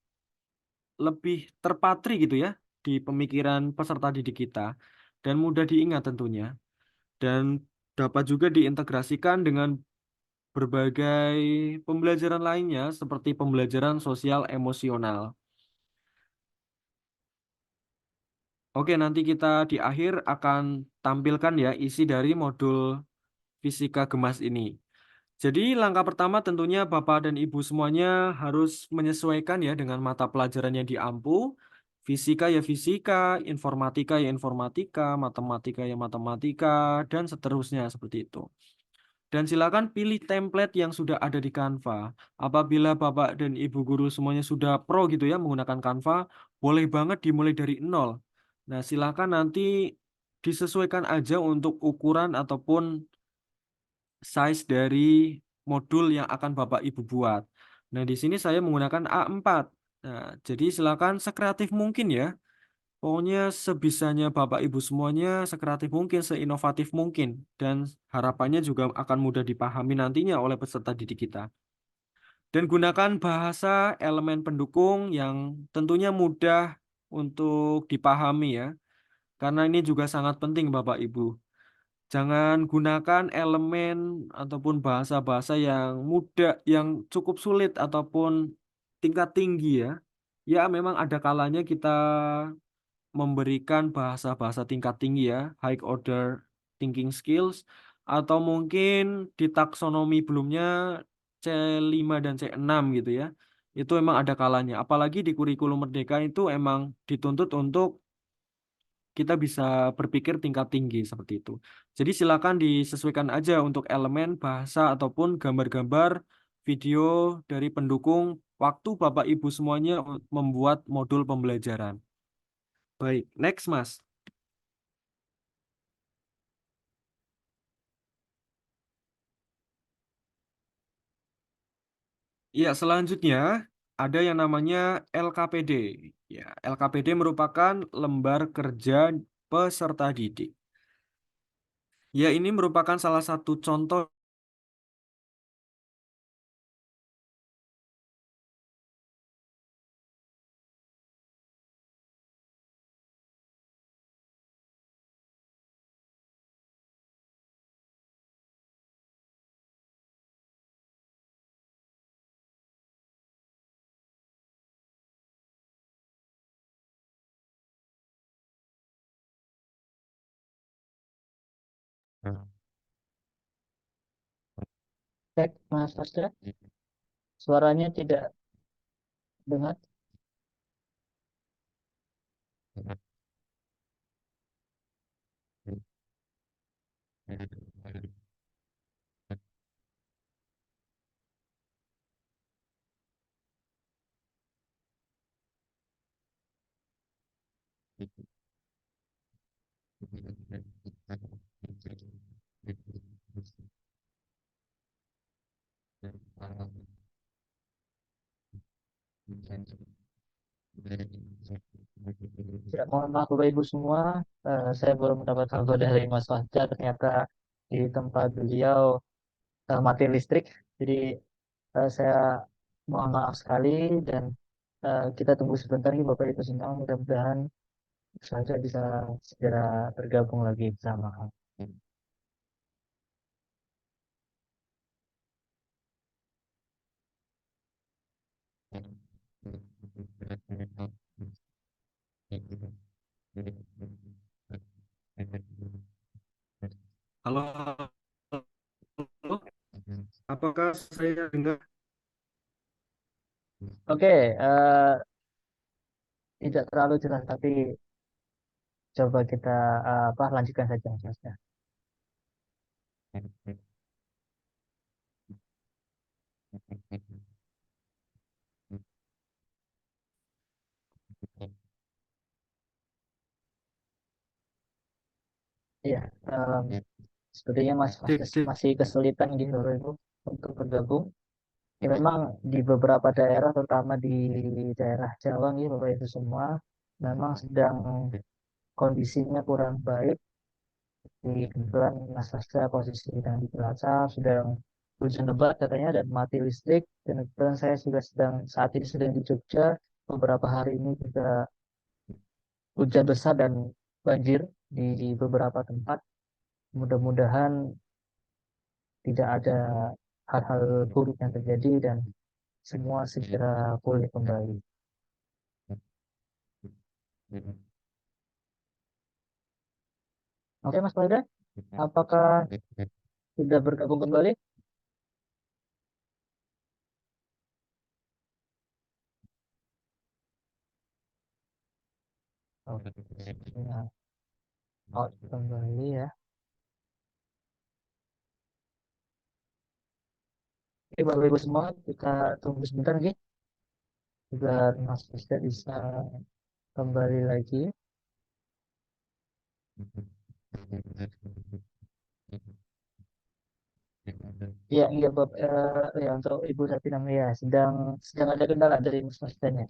lebih terpatri gitu ya di pemikiran peserta didik kita dan mudah diingat tentunya dan dapat juga diintegrasikan dengan berbagai pembelajaran lainnya seperti pembelajaran sosial emosional. Oke, nanti kita di akhir akan tampilkan ya isi dari modul fisika gemas ini. Jadi langkah pertama tentunya Bapak dan Ibu semuanya harus menyesuaikan ya dengan mata pelajaran yang diampu. Fisika ya fisika, informatika ya informatika, matematika ya matematika, dan seterusnya seperti itu. Dan silakan pilih template yang sudah ada di Canva. Apabila Bapak dan Ibu guru semuanya sudah pro gitu ya menggunakan Canva, boleh banget dimulai dari nol. Nah, silakan nanti disesuaikan aja untuk ukuran ataupun size dari modul yang akan Bapak Ibu buat. Nah, di sini saya menggunakan A4. Nah, jadi silakan sekreatif mungkin ya. Pokoknya sebisanya Bapak Ibu semuanya sekreatif mungkin, seinovatif mungkin. Dan harapannya juga akan mudah dipahami nantinya oleh peserta didik kita. Dan gunakan bahasa elemen pendukung yang tentunya mudah untuk dipahami ya. Karena ini juga sangat penting Bapak Ibu. Jangan gunakan elemen ataupun bahasa-bahasa yang mudah, yang cukup sulit ataupun tingkat tinggi ya. Ya, memang ada kalanya kita memberikan bahasa-bahasa tingkat tinggi ya, high order thinking skills, atau mungkin di taksonomi belumnya C5 dan C6 gitu ya. Itu emang ada kalanya. Apalagi di kurikulum Merdeka itu emang dituntut untuk kita bisa berpikir tingkat tinggi seperti itu. Jadi silakan disesuaikan aja untuk elemen bahasa ataupun gambar-gambar video dari pendukung waktu Bapak Ibu semuanya membuat modul pembelajaran. Baik, next Mas. Ya, selanjutnya ada yang namanya LKPD. Ya, LKPD merupakan lembar kerja peserta didik. Ya, ini merupakan salah satu contoh. Cek, Mas Astra, suaranya tidak dengar. Ya, mohon maaf Bapak Ibu semua, saya baru mendapat kabar dari Mas Fajar, ternyata di tempat beliau mati listrik. Jadi saya mohon maaf sekali dan kita tunggu sebentar nih Bapak Ibu semua, mudah-mudahan saja bisa segera bergabung lagi bersama kami. Halo, apakah saya dengar? Oke, tidak terlalu jelas tapi coba kita apa lanjutkan saja Mas. sepertinya Dik, dik. masih kesulitan gitu Bapak Ibu untuk bergabung. Ya memang di beberapa daerah, terutama di daerah Jawa nih Bapak Ibu semua, memang sedang kondisinya kurang baik. Di kebetulan Mas Fasda posisi sedang di Cilacap, sedang hujan lebat katanya dan mati listrik. Dan kebetulan saya juga saat ini sedang di Jogja. Beberapa hari ini juga hujan besar dan banjir di beberapa tempat. Mudah-mudahan tidak ada hal-hal buruk yang terjadi dan semua segera pulih kembali. Oke Mas Falda, apakah sudah bergabung kembali? Oke, ya, kembali ya. Oke, Bapak Ibu semua, kita tunggu sebentar lagi. Agar Mas Fisda bisa kembali lagi. Ya, iya, ya, untuk Ibu Satinam ya, sedang ada kendala dari Mas Fisdanya.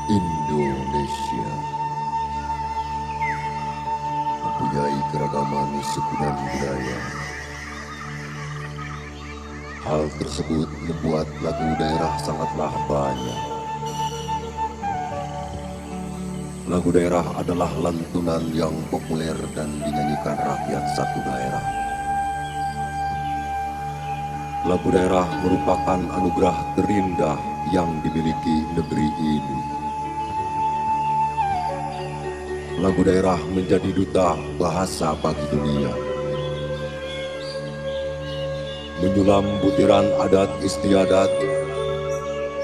Indonesia mempunyai keragaman suku dan budaya. Hal tersebut membuat lagu daerah sangatlah banyak. Lagu daerah adalah lantunan yang populer dan dinyanyikan rakyat satu daerah. Lagu daerah merupakan anugerah terindah yang dimiliki negeri ini. Lagu daerah menjadi duta bahasa bagi dunia. Menyulam butiran adat istiadat,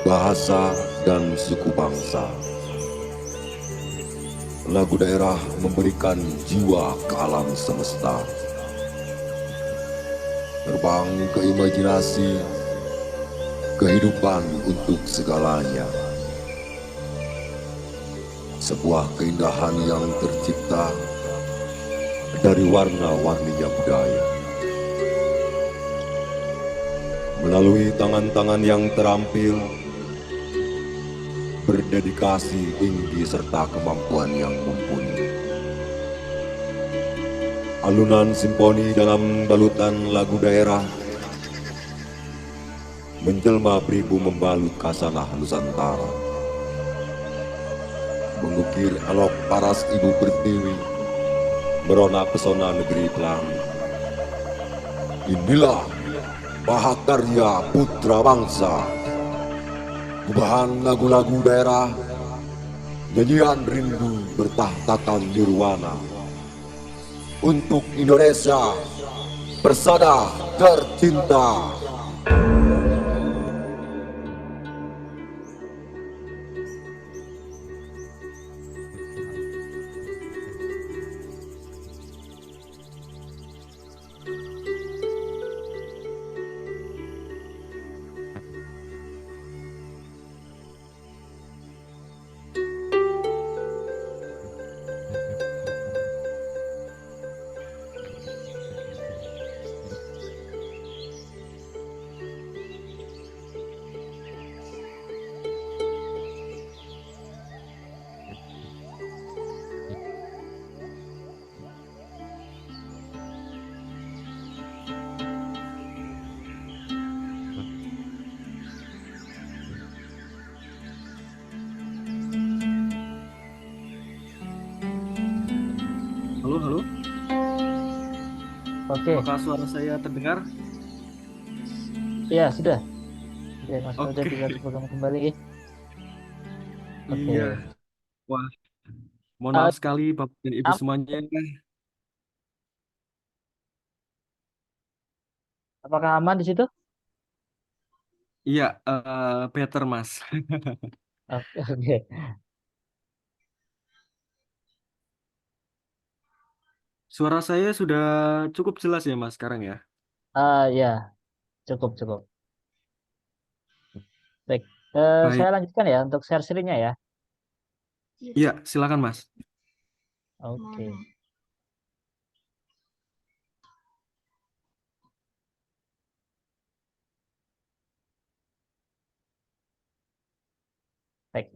bahasa, dan suku bangsa. Lagu daerah memberikan jiwa ke alam semesta. Terbang ke imajinasi, kehidupan untuk segalanya. Sebuah keindahan yang tercipta dari warna-warninya budaya. Melalui tangan-tangan yang terampil, berdedikasi tinggi serta kemampuan yang mumpuni. Alunan simfoni dalam balutan lagu daerah menjelma beribu membalut kasanah Nusantara. Mengukir elok paras ibu pertiwi, merona pesona negeri pelangi. Inilah mahakarya putra bangsa, Bahan lagu-lagu daerah, nyanyian rindu bertahtakan nirwana. Untuk Indonesia, persada tercinta. Halo, halo. Oke, Apakah suara saya terdengar? ya sudah. Oke, Mas Fajar Oke, bisa bergabung kembali. Oke. iya. Wah, mohon Eh, maaf sekali Bapak dan Ibu am- semuanya. apakah aman di situ? Iya, better Mas. Oke, oke. Suara saya sudah cukup jelas ya Mas sekarang ya? Ya, cukup, cukup. Baik, saya Baik, lanjutkan ya untuk share screen-nya ya. iya silakan Mas. Oke, baik.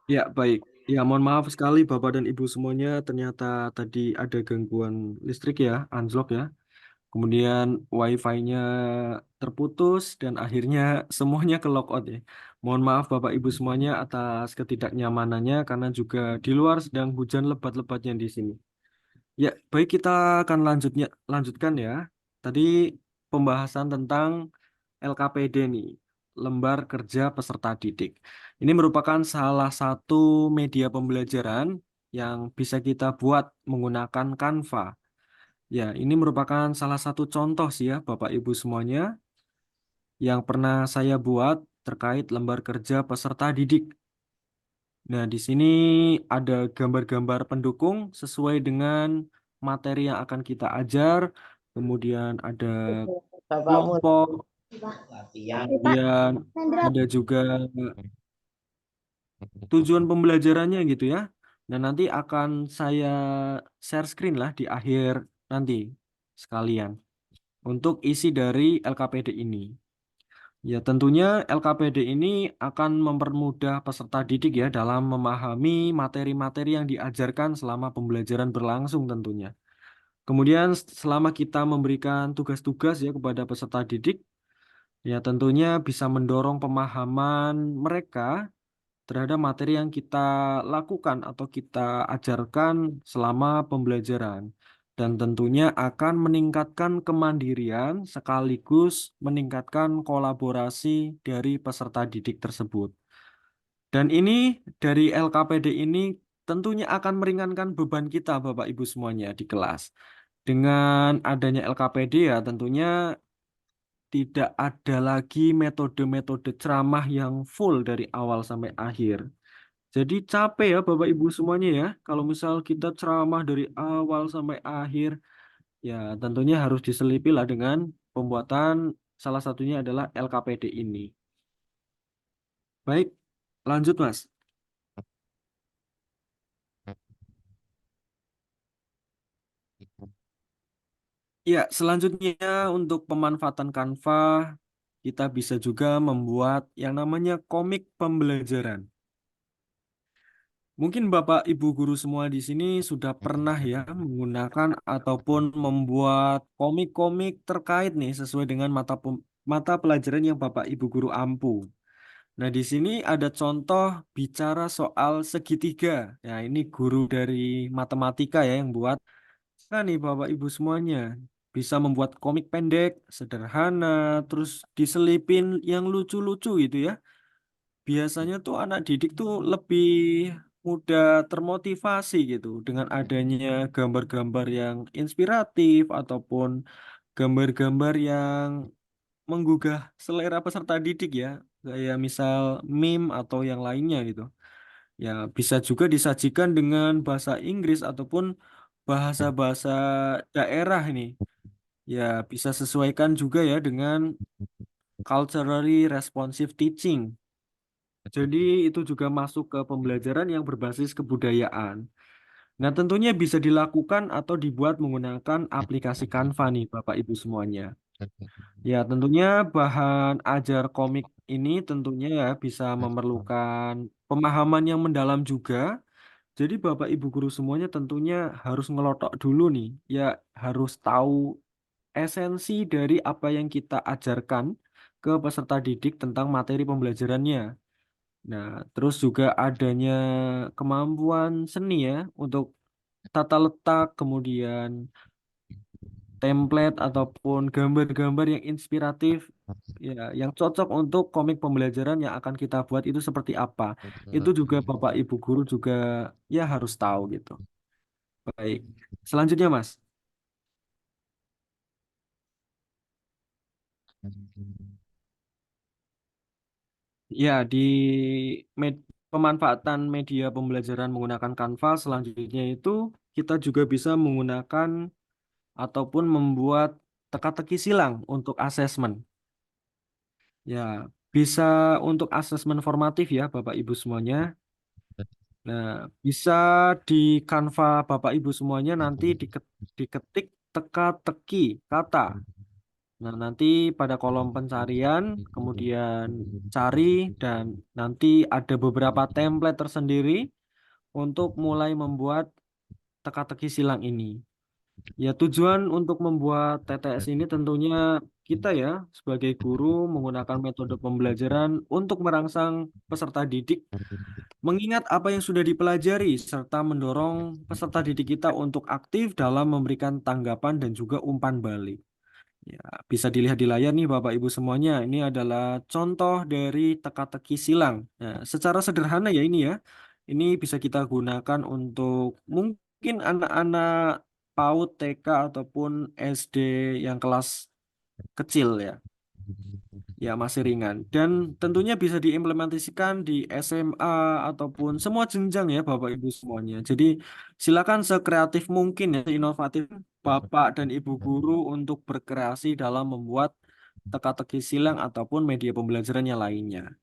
Ya, baik. Ya, mohon maaf sekali Bapak dan Ibu semuanya. Ternyata tadi ada gangguan listrik ya, anjlok ya. Kemudian wifi-nya terputus dan akhirnya semuanya ke logout ya. Mohon maaf Bapak Ibu semuanya atas ketidaknyamanannya karena juga di luar sedang hujan lebat-lebatnya di sini. Ya, baik kita akan lanjutkan ya. Tadi pembahasan tentang LKPD nih, Lembar Kerja Peserta Didik. Ini merupakan salah satu media pembelajaran yang bisa kita buat menggunakan Canva. Ya, ini merupakan salah satu contoh sih ya, Bapak Ibu semuanya, yang pernah saya buat terkait lembar kerja peserta didik. Nah, di sini ada gambar-gambar pendukung sesuai dengan materi yang akan kita ajar. Kemudian ada Bapakmu. kelompok, kemudian ada juga tujuan pembelajarannya gitu ya. Dan nanti akan saya share screen lah di akhir nanti sekalian untuk isi dari LKPD ini. Ya, tentunya LKPD ini akan mempermudah peserta didik ya dalam memahami materi-materi yang diajarkan selama pembelajaran berlangsung tentunya. Kemudian selama kita memberikan tugas-tugas ya kepada peserta didik, ya tentunya bisa mendorong pemahaman mereka terhadap materi yang kita lakukan atau kita ajarkan selama pembelajaran. Dan tentunya akan meningkatkan kemandirian sekaligus meningkatkan kolaborasi dari peserta didik tersebut. Dan ini dari LKPD ini tentunya akan meringankan beban kita Bapak Ibu semuanya di kelas. Dengan adanya LKPD ya tentunya tidak ada lagi metode-metode ceramah yang full dari awal sampai akhir. Jadi capek ya Bapak Ibu semuanya ya. Kalau misal kita ceramah dari awal sampai akhir, ya tentunya harus diselipi lah dengan pembuatan salah satunya adalah LKPD ini. Baik, lanjut Mas. Ya, selanjutnya untuk pemanfaatan Canva, kita bisa juga membuat yang namanya komik pembelajaran. Mungkin Bapak Ibu guru semua di sini sudah pernah ya menggunakan ataupun membuat komik-komik terkait nih sesuai dengan mata pelajaran yang Bapak Ibu guru ampu. Nah, di sini ada contoh bicara soal segitiga. Nah, ini guru dari matematika ya yang buat. Nah, nih Bapak Ibu semuanya. bisa membuat komik pendek, sederhana, terus diselipin yang lucu-lucu gitu ya. Biasanya tuh anak didik tuh lebih mudah termotivasi gitu dengan adanya gambar-gambar yang inspiratif ataupun gambar-gambar yang menggugah selera peserta didik ya, kayak misal meme atau yang lainnya gitu. Ya, bisa juga disajikan dengan bahasa Inggris ataupun bahasa-bahasa daerah ini. Ya, bisa sesuaikan juga ya dengan culturally responsive teaching. Jadi itu juga masuk ke pembelajaran yang berbasis kebudayaan. Nah, tentunya bisa dilakukan atau dibuat menggunakan aplikasi Canva nih, Bapak Ibu semuanya. Ya, tentunya bahan ajar komik ini tentunya ya bisa memerlukan pemahaman yang mendalam juga. Jadi Bapak Ibu guru semuanya tentunya harus ngelotok dulu nih, ya harus tahu esensi dari apa yang kita ajarkan ke peserta didik tentang materi pembelajarannya. Nah, terus juga adanya kemampuan seni ya untuk tata letak, kemudian template ataupun gambar-gambar yang inspiratif, ya, yang cocok untuk komik pembelajaran yang akan kita buat itu seperti apa. Itu juga Bapak Ibu guru juga ya harus tahu gitu. Baik, selanjutnya Mas. Ya, di pemanfaatan media pembelajaran menggunakan Canva selanjutnya itu kita juga bisa menggunakan ataupun membuat teka-teki silang untuk asesmen. Ya, bisa untuk asesmen formatif ya Bapak Ibu semuanya. Nah, bisa di Canva Bapak Ibu semuanya nanti diketik teka-teki kata. Nah, nanti pada kolom pencarian, kemudian cari dan nanti ada beberapa template tersendiri untuk mulai membuat teka-teki silang ini. Ya, tujuan untuk membuat TTS ini tentunya kita ya sebagai guru menggunakan metode pembelajaran untuk merangsang peserta didik mengingat apa yang sudah dipelajari serta mendorong peserta didik kita untuk aktif dalam memberikan tanggapan dan juga umpan balik. Ya, bisa dilihat di layar nih Bapak Ibu semuanya. Ini adalah contoh dari teka-teki silang. Nah, secara sederhana ya ini ya. Ini bisa kita gunakan untuk mungkin anak-anak PAUD, TK ataupun SD yang kelas kecil ya. Ya, masih ringan. Dan tentunya bisa diimplementasikan di SMA ataupun semua jenjang ya Bapak Ibu semuanya. Jadi silakan sekreatif mungkin ya, inovatif Bapak dan Ibu guru untuk berkreasi dalam membuat teka-teki silang ataupun media pembelajaran yang lainnya.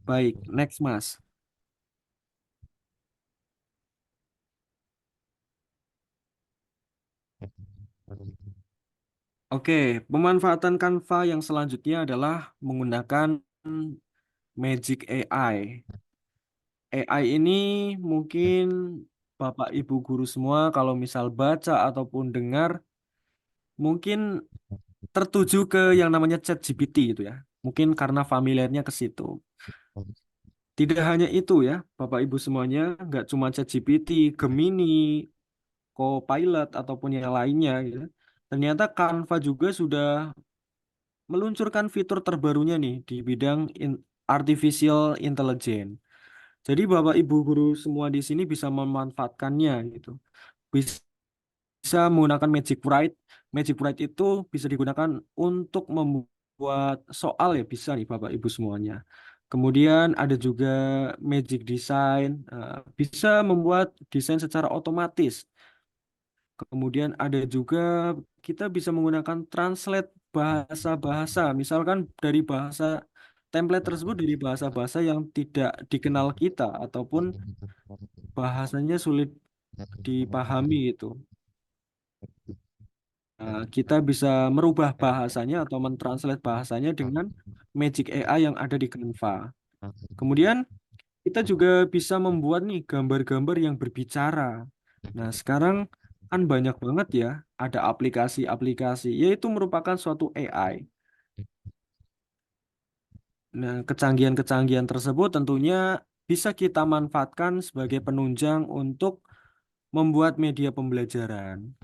Baik, next Mas. Oke, pemanfaatan Canva yang selanjutnya adalah menggunakan Magic AI. AI ini mungkin Bapak Ibu guru semua kalau misal baca ataupun dengar mungkin tertuju ke yang namanya ChatGPT gitu ya. Mungkin karena familiarnya ke situ. Tidak hanya itu ya, Bapak Ibu semuanya, nggak cuma ChatGPT, Gemini, Copilot ataupun yang lainnya gitu. Ternyata Canva juga sudah meluncurkan fitur terbarunya nih di bidang artificial intelligence. Jadi Bapak Ibu guru semua di sini bisa memanfaatkannya gitu. Bisa menggunakan Magic Write. Magic Write itu bisa digunakan untuk membuat soal ya bisa nih Bapak Ibu semuanya. Kemudian ada juga Magic Design, bisa membuat desain secara otomatis. Kemudian ada juga kita bisa menggunakan translate bahasa-bahasa, misalkan dari bahasa template tersebut dari bahasa-bahasa yang tidak dikenal kita ataupun bahasanya sulit dipahami itu. Nah, kita bisa merubah bahasanya atau mentranslate bahasanya dengan Magic AI yang ada di Canva. Kemudian kita juga bisa membuat nih gambar-gambar yang berbicara. Nah, sekarang kan banyak banget ya, ada aplikasi-aplikasi, yaitu merupakan suatu AI. Nah, kecanggihan-kecanggihan tersebut tentunya bisa kita manfaatkan sebagai penunjang untuk membuat media pembelajaran.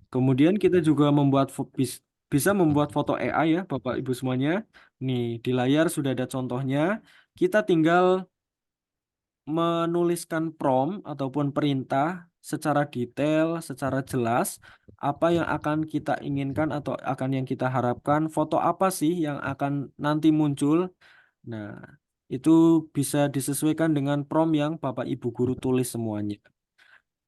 Kemudian kita juga bisa membuat foto AI ya, Bapak Ibu semuanya. Nih, di layar sudah ada contohnya. Kita tinggal menuliskan prompt ataupun perintah secara detail, secara jelas, apa yang akan kita inginkan atau akan yang kita harapkan, foto apa sih yang akan nanti muncul. Nah, itu bisa disesuaikan dengan prompt yang Bapak Ibu guru tulis semuanya.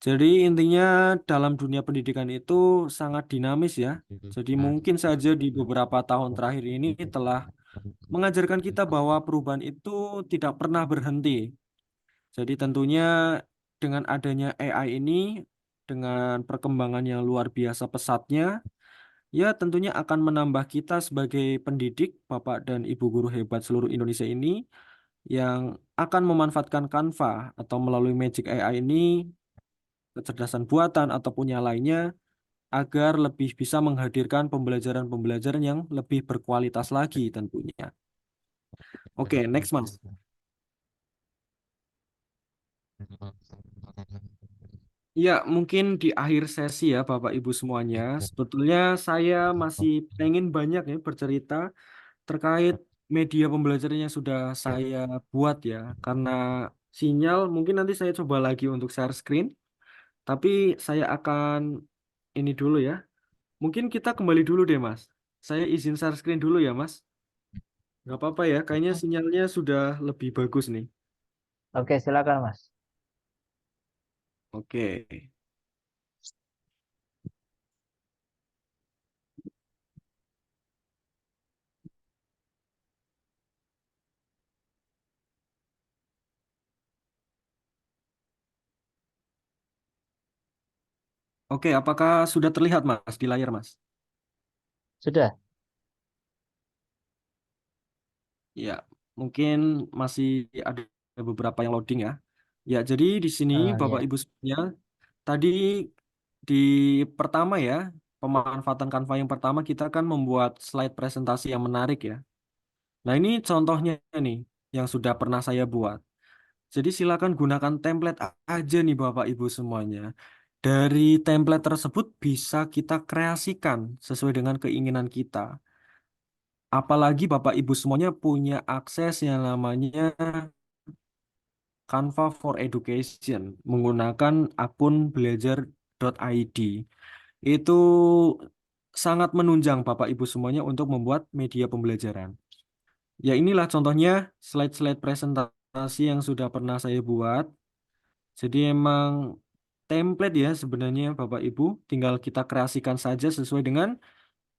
Jadi intinya dalam dunia pendidikan itu sangat dinamis ya. Jadi mungkin saja di beberapa tahun terakhir ini telah mengajarkan kita bahwa perubahan itu tidak pernah berhenti. Jadi tentunya dengan adanya AI ini, dengan perkembangan yang luar biasa pesatnya, ya tentunya akan menambah kita sebagai pendidik, Bapak dan Ibu guru hebat seluruh Indonesia ini, yang akan memanfaatkan Canva atau melalui Magic AI ini, kecerdasan buatan ataupun yang lainnya, agar lebih bisa menghadirkan pembelajaran-pembelajaran yang lebih berkualitas lagi tentunya. Oke, next Mas. Ya, mungkin di akhir sesi ya Bapak Ibu semuanya, sebetulnya saya masih pengen banyak ya bercerita terkait media pembelajaran yang sudah saya buat ya, karena sinyal mungkin nanti saya coba lagi untuk share screen, tapi saya akan ini dulu ya. Mungkin kita kembali dulu deh Mas. Saya izin share screen dulu ya Mas. Nggak apa-apa ya, kayaknya sinyalnya sudah lebih bagus nih. Oke, silakan Mas. Oke. Oke, apakah sudah terlihat Mas di layar Mas? Sudah. Ya, mungkin masih ada beberapa yang loading ya. Ya, jadi di sini Bapak Ya, Ibu semuanya, tadi di pertama ya, pemanfaatan Canva yang pertama kita kan membuat slide presentasi yang menarik ya. Nah, ini contohnya nih yang sudah pernah saya buat. Jadi silakan gunakan template aja nih Bapak Ibu semuanya. Dari template tersebut bisa kita kreasikan sesuai dengan keinginan kita. Apalagi Bapak Ibu semuanya punya akses yang namanya Canva for Education menggunakan akun belajar.id. Itu sangat menunjang Bapak Ibu semuanya untuk membuat media pembelajaran. Ya inilah contohnya slide-slide presentasi yang sudah pernah saya buat. Jadi emang template ya sebenarnya Bapak Ibu, tinggal kita kreasikan saja sesuai dengan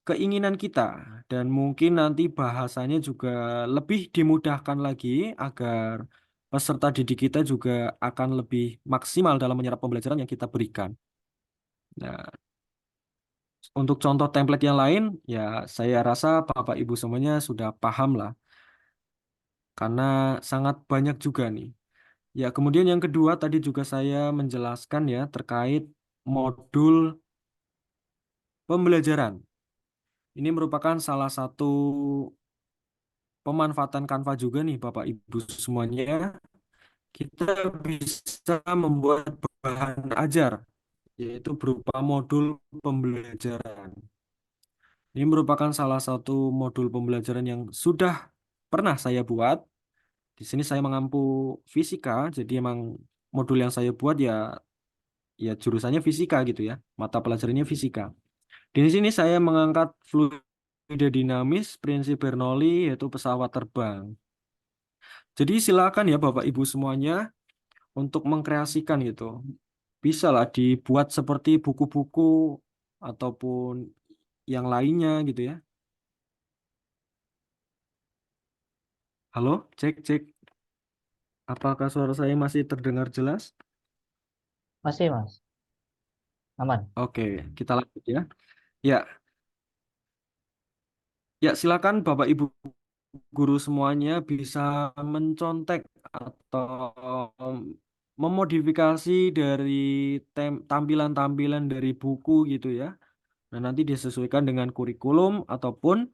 keinginan kita dan mungkin nanti bahasanya juga lebih dimudahkan lagi agar peserta didik kita juga akan lebih maksimal dalam menyerap pembelajaran yang kita berikan. Nah, untuk contoh template yang lain, ya saya rasa Bapak Ibu semuanya sudah paham lah, karena sangat banyak juga nih. Ya, kemudian yang kedua tadi juga saya menjelaskan ya terkait modul pembelajaran. Ini merupakan salah satu pemanfaatan Canva juga nih Bapak Ibu semuanya. Kita bisa membuat bahan ajar, yaitu berupa modul pembelajaran. Ini merupakan salah satu modul pembelajaran yang sudah pernah saya buat. Di sini saya mengampu fisika, jadi emang modul yang saya buat ya jurusannya fisika gitu ya, mata pelajarannya fisika. Di sini saya mengangkat fluida dinamis, prinsip Bernoulli yaitu pesawat terbang. Jadi silakan ya Bapak Ibu semuanya untuk mengkreasikan gitu. Bisa lah dibuat seperti buku-buku ataupun yang lainnya gitu ya. Halo, cek cek. Apakah suara saya masih terdengar jelas? masih Mas. Aman. Oke, kita lanjut ya. Ya, ya silakan Bapak Ibu guru semuanya bisa mencontek atau memodifikasi dari tampilan-tampilan dari buku gitu ya. Nah, nanti disesuaikan dengan kurikulum ataupun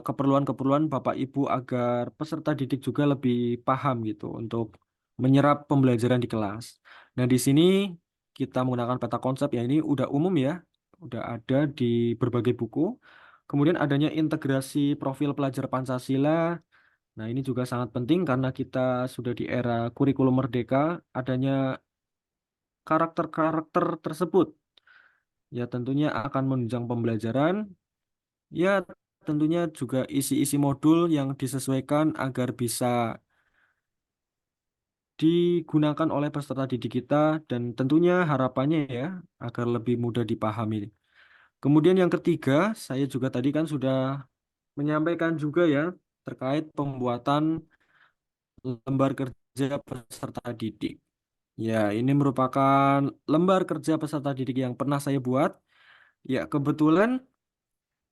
keperluan-keperluan Bapak Ibu agar peserta didik juga lebih paham gitu untuk menyerap pembelajaran di kelas. Nah, di sini kita menggunakan peta konsep ya ini udah umum ya. udah ada di berbagai buku. Kemudian adanya integrasi profil pelajar Pancasila. Nah, ini juga sangat penting karena kita sudah di era kurikulum merdeka, adanya karakter-karakter tersebut. Ya, tentunya akan menunjang pembelajaran. Ya, tentunya juga isi-isi modul yang disesuaikan agar bisa digunakan oleh peserta didik kita dan tentunya harapannya ya agar lebih mudah dipahami. Kemudian yang ketiga, saya juga tadi kan sudah menyampaikan juga ya terkait pembuatan lembar kerja peserta didik. Ya, ini merupakan lembar kerja peserta didik yang pernah saya buat. Ya, kebetulan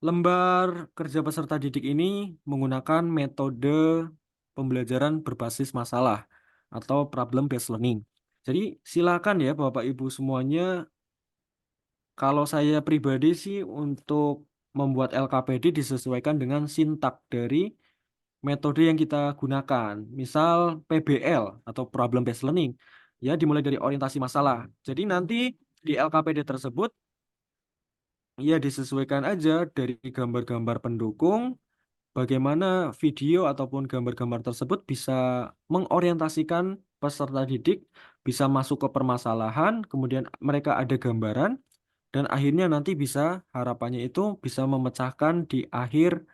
lembar kerja peserta didik ini menggunakan metode pembelajaran berbasis masalah atau problem based learning. Jadi silakan ya Bapak Ibu semuanya, kalau saya pribadi sih untuk membuat LKPD disesuaikan dengan sintak dari metode yang kita gunakan. Misal PBL atau problem based learning. Ya, dimulai dari orientasi masalah. Jadi nanti di LKPD tersebut ya disesuaikan aja dari gambar-gambar pendukung bagaimana video ataupun gambar-gambar tersebut bisa mengorientasikan peserta didik, bisa masuk ke permasalahan, kemudian mereka ada gambaran, dan akhirnya nanti bisa harapannya itu bisa memecahkan di akhir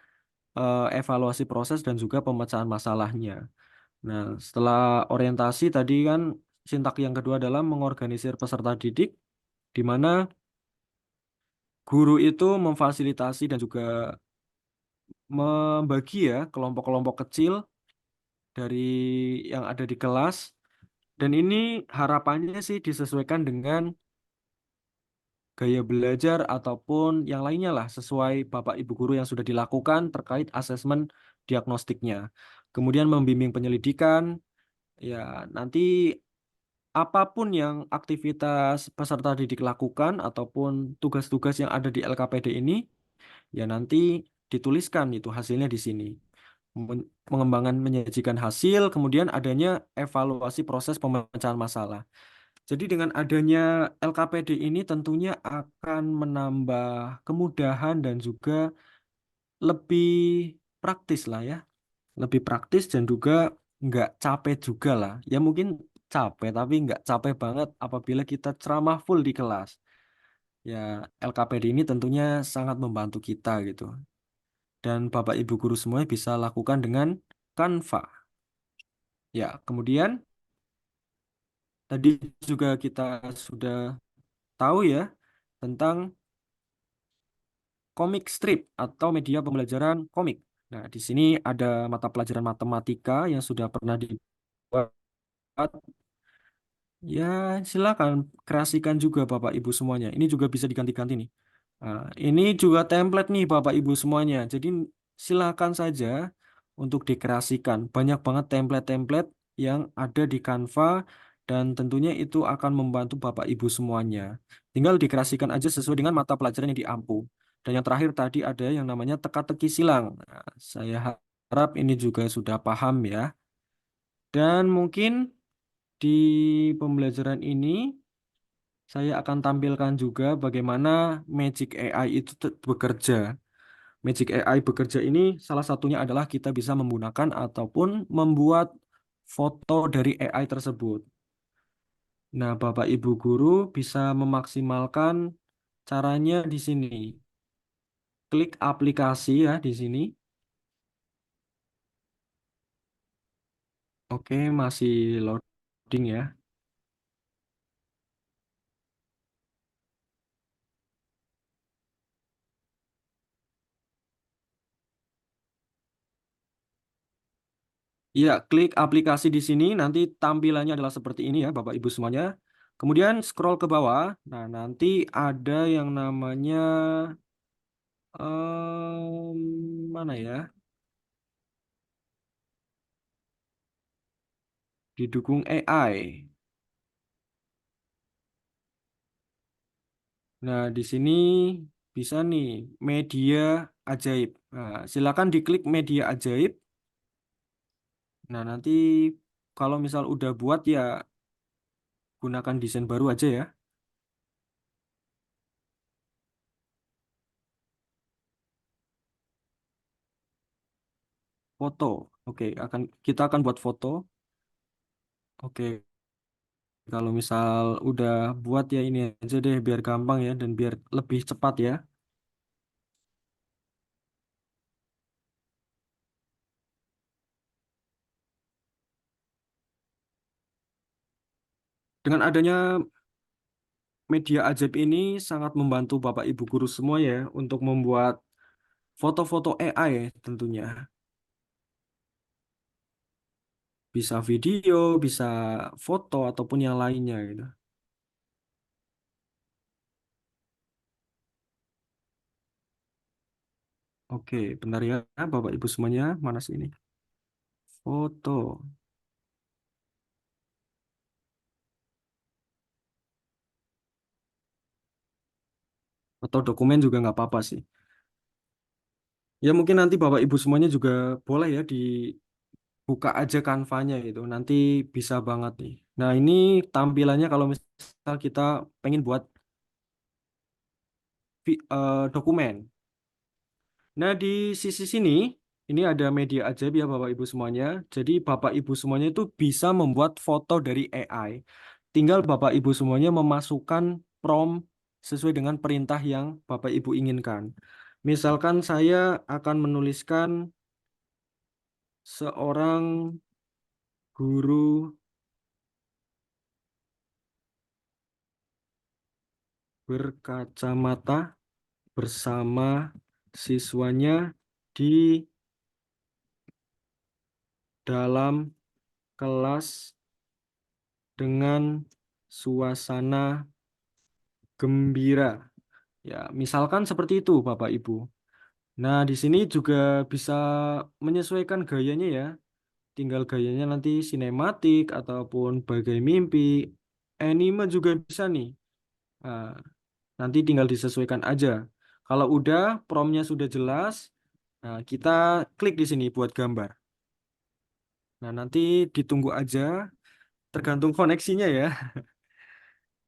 evaluasi proses dan juga pemecahan masalahnya. Nah, setelah orientasi tadi kan sintak yang kedua adalah mengorganisir peserta didik, di mana guru itu memfasilitasi dan juga membagi ya kelompok-kelompok kecil dari yang ada di kelas dan ini harapannya sih disesuaikan dengan gaya belajar ataupun yang lainnya lah sesuai Bapak Ibu guru yang sudah dilakukan terkait asesmen diagnostiknya. Kemudian membimbing penyelidikan, ya nanti apapun yang aktivitas peserta didik lakukan ataupun tugas-tugas yang ada di LKPD ini, ya nanti dituliskan itu hasilnya di sini. Mengembangkan menyajikan hasil, kemudian adanya evaluasi proses pemecahan masalah. Jadi dengan adanya LKPD ini tentunya akan menambah kemudahan dan juga lebih praktis lah ya. Lebih praktis dan juga nggak capek juga lah. Ya mungkin capek tapi nggak capek banget apabila kita ceramah full di kelas. Ya LKPD ini tentunya sangat membantu kita gitu. Dan Bapak Ibu guru semuanya bisa lakukan dengan Canva. Ya, kemudian tadi juga kita sudah tahu ya tentang komik strip atau media pembelajaran komik. Nah, di sini ada mata pelajaran matematika yang sudah pernah dibuat. Ya, silakan kreasikan juga Bapak Ibu semuanya. Ini juga bisa diganti-ganti nih. Nah, ini juga template nih Bapak Ibu semuanya. Jadi silakan saja untuk dikreasikan. Banyak banget template-template yang ada di Canva dan tentunya itu akan membantu Bapak Ibu semuanya. Tinggal dikreasikan aja sesuai dengan mata pelajaran yang diampu. Dan yang terakhir tadi ada yang namanya teka-teki silang. Nah, saya harap ini juga sudah paham ya. Dan mungkin di pembelajaran ini saya akan tampilkan juga bagaimana Magic AI itu bekerja. Magic AI bekerja ini salah satunya adalah kita bisa menggunakan ataupun membuat foto dari AI tersebut. Nah, Bapak Ibu guru bisa memaksimalkan caranya di sini. Klik aplikasi ya di sini. Oke, masih loading ya. Iya, klik aplikasi di sini, nanti tampilannya adalah seperti ini ya, Bapak Ibu semuanya. Kemudian scroll ke bawah, nah nanti ada yang namanya mana ya? Didukung AI. Nah, di sini bisa nih media ajaib. Nah, silakan diklik media ajaib. Nah, nanti kalau misal udah buat ya gunakan desain baru aja ya. foto. Oke, kita akan buat foto. Oke, kalau misal udah buat ya ini aja deh biar gampang ya dan biar lebih cepat ya. Dengan adanya media ajaib ini sangat membantu Bapak Ibu guru semua ya untuk membuat foto-foto AI ya tentunya. Bisa video, bisa foto ataupun yang lainnya gitu. Oke, bentar ya Bapak Ibu semuanya, mana sih ini? Foto. Atau dokumen juga nggak apa-apa sih. Ya mungkin nanti Bapak Ibu semuanya juga boleh ya dibuka aja Canva-nya gitu. Nanti bisa banget nih. Nah ini tampilannya kalau misal kita pengen buat dokumen. Nah di sisi sini ini ada media ajaib ya Bapak Ibu semuanya. Jadi Bapak Ibu semuanya itu bisa membuat foto dari AI. Tinggal Bapak Ibu semuanya memasukkan prompt sesuai dengan perintah yang Bapak Ibu inginkan. Misalkan saya akan menuliskan seorang guru berkacamata bersama siswanya di dalam kelas dengan suasana gembira. Ya, misalkan seperti itu, Bapak Ibu. Nah, di sini juga bisa menyesuaikan gayanya ya. Tinggal gayanya nanti sinematik ataupun bagai mimpi. Anime juga bisa nih. Nah, nanti tinggal disesuaikan aja. Kalau udah, promptnya sudah jelas, nah kita klik di sini buat gambar. Nah, nanti ditunggu aja, tergantung koneksinya ya.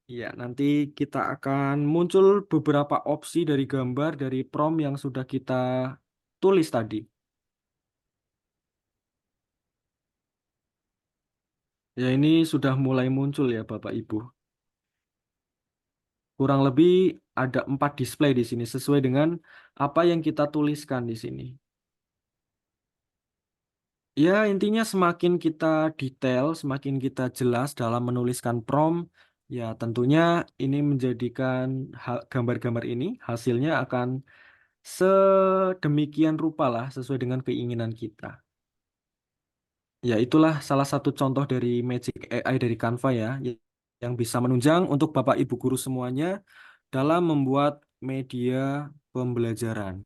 Iya, nanti kita akan muncul beberapa opsi dari gambar dari prompt yang sudah kita tulis tadi. Ya, ini sudah mulai muncul ya, Bapak Ibu. Kurang lebih ada 4 display di sini sesuai dengan apa yang kita tuliskan di sini. Ya, intinya semakin kita detail, semakin kita jelas dalam menuliskan prompt, ya tentunya ini menjadikan gambar-gambar ini hasilnya akan sedemikian rupa lah sesuai dengan keinginan kita. Ya, itulah salah satu contoh dari Magic AI dari Canva ya, yang bisa menunjang untuk Bapak Ibu guru semuanya dalam membuat media pembelajaran.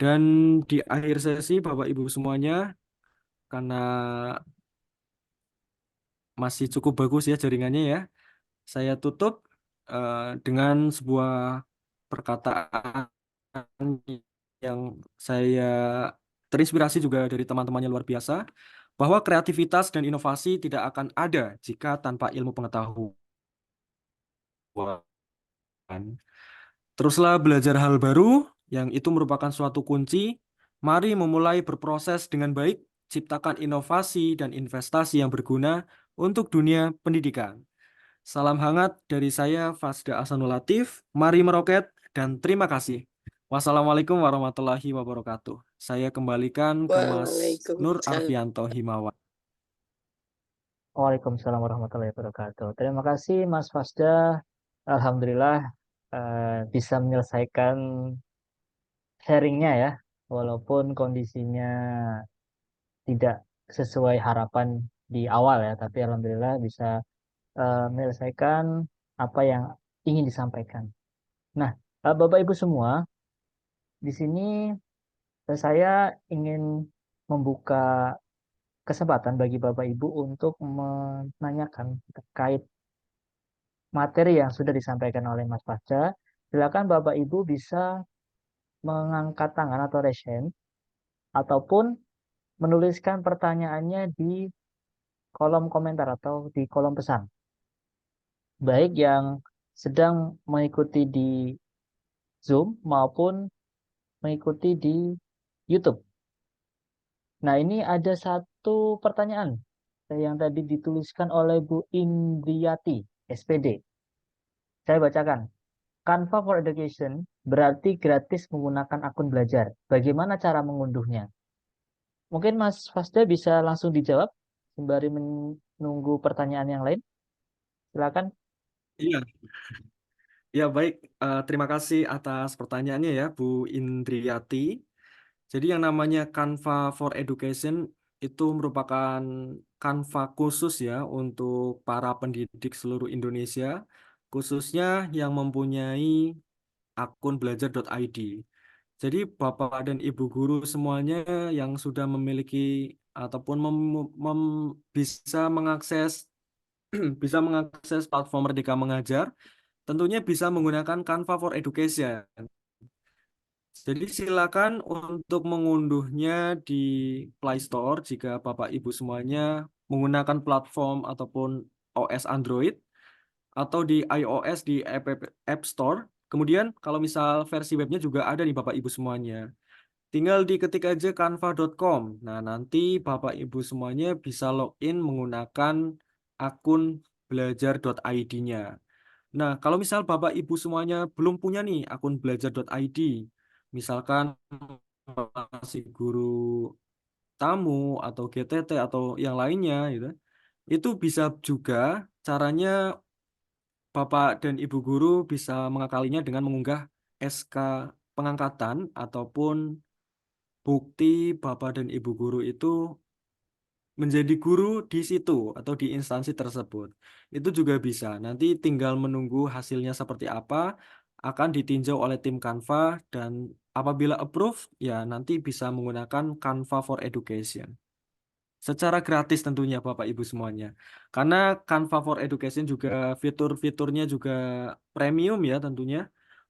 Dan di akhir sesi Bapak Ibu semuanya, karena masih cukup bagus ya jaringannya ya, saya tutup dengan sebuah perkataan yang saya terinspirasi juga dari teman-temannya luar biasa, bahwa kreativitas dan inovasi tidak akan ada jika tanpa ilmu pengetahuan. Teruslah belajar hal baru, yang itu merupakan suatu kunci. Mari memulai berproses dengan baik, ciptakan inovasi dan investasi yang berguna untuk dunia pendidikan. Salam hangat dari saya, Fasda Ahsanul Latif. Mari meroket dan terima kasih. Wassalamualaikum warahmatullahi wabarakatuh. Saya kembalikan ke Mas Nur Waalaikumsalam. Arfianto Himawan. Waalaikumsalam warahmatullahi wabarakatuh. Terima kasih Mas Fasda. Alhamdulillah bisa menyelesaikan sharingnya ya, walaupun kondisinya tidak sesuai harapan di awal ya, tapi alhamdulillah bisa menyelesaikan apa yang ingin disampaikan. Nah, Bapak Ibu semua, di sini saya ingin membuka kesempatan bagi Bapak Ibu untuk menanyakan terkait materi yang sudah disampaikan oleh Mas Pasca. Silakan Bapak Ibu bisa mengangkat tangan atau raise hand ataupun menuliskan pertanyaannya di kolom komentar atau di kolom pesan. Baik yang sedang mengikuti di Zoom maupun mengikuti di YouTube. Nah, ini ada satu pertanyaan yang tadi dituliskan oleh Bu Indriati, SPD. Saya bacakan. Canva for Education berarti gratis menggunakan akun belajar. Bagaimana cara mengunduhnya? Mungkin Mas Fasda bisa langsung dijawab sembari menunggu pertanyaan yang lain. Silakan. Iya, ya baik. Terima kasih atas pertanyaannya ya, Bu Indriati. Jadi yang namanya Canva for Education itu merupakan Canva khusus ya untuk para pendidik seluruh Indonesia, khususnya yang mempunyai akun belajar.id. Jadi Bapak dan Ibu guru semuanya yang sudah memiliki ataupun bisa mengakses bisa mengakses platform Merdeka Mengajar, tentunya bisa menggunakan Canva for Education. Jadi silakan untuk mengunduhnya di Play Store jika Bapak Ibu semuanya menggunakan platform ataupun OS Android atau di iOS di App Store. Kemudian kalau misal versi webnya juga ada nih Bapak Ibu semuanya. Tinggal diketik aja canva.com. Nah, nanti Bapak Ibu semuanya bisa login menggunakan akun belajar.id-nya. Nah, kalau misal Bapak Ibu semuanya belum punya nih akun belajar.id, misalkan masih guru tamu atau GTT atau yang lainnya gitu, itu bisa juga caranya Bapak dan Ibu guru bisa mengakalinya dengan mengunggah SK pengangkatan ataupun bukti Bapak dan Ibu guru itu menjadi guru di situ atau di instansi tersebut. Itu juga bisa. Nanti tinggal menunggu hasilnya seperti apa, akan ditinjau oleh tim Canva dan apabila approve, ya nanti bisa menggunakan Canva for Education. Secara gratis tentunya Bapak Ibu semuanya. Karena Canva for Education juga fitur-fiturnya juga premium ya tentunya.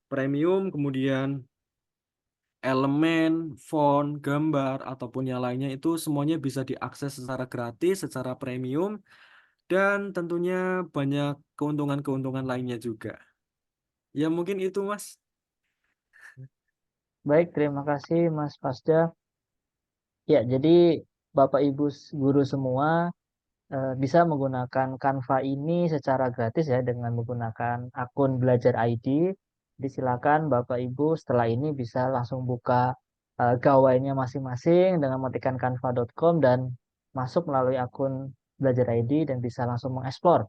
Premium kemudian elemen, font, gambar, ataupun yang lainnya itu semuanya bisa diakses secara gratis, secara premium, dan tentunya banyak keuntungan-keuntungan lainnya juga. Ya mungkin itu Mas. Baik, terima kasih Mas Fasda. Ya, jadi Bapak Ibu guru semua bisa menggunakan Canva ini secara gratis ya dengan menggunakan akun Belajar ID. Disilakan Bapak Ibu setelah ini bisa langsung buka gawainya masing-masing dengan mengetikkan canva.com dan masuk melalui akun Belajar ID dan bisa langsung mengeksplor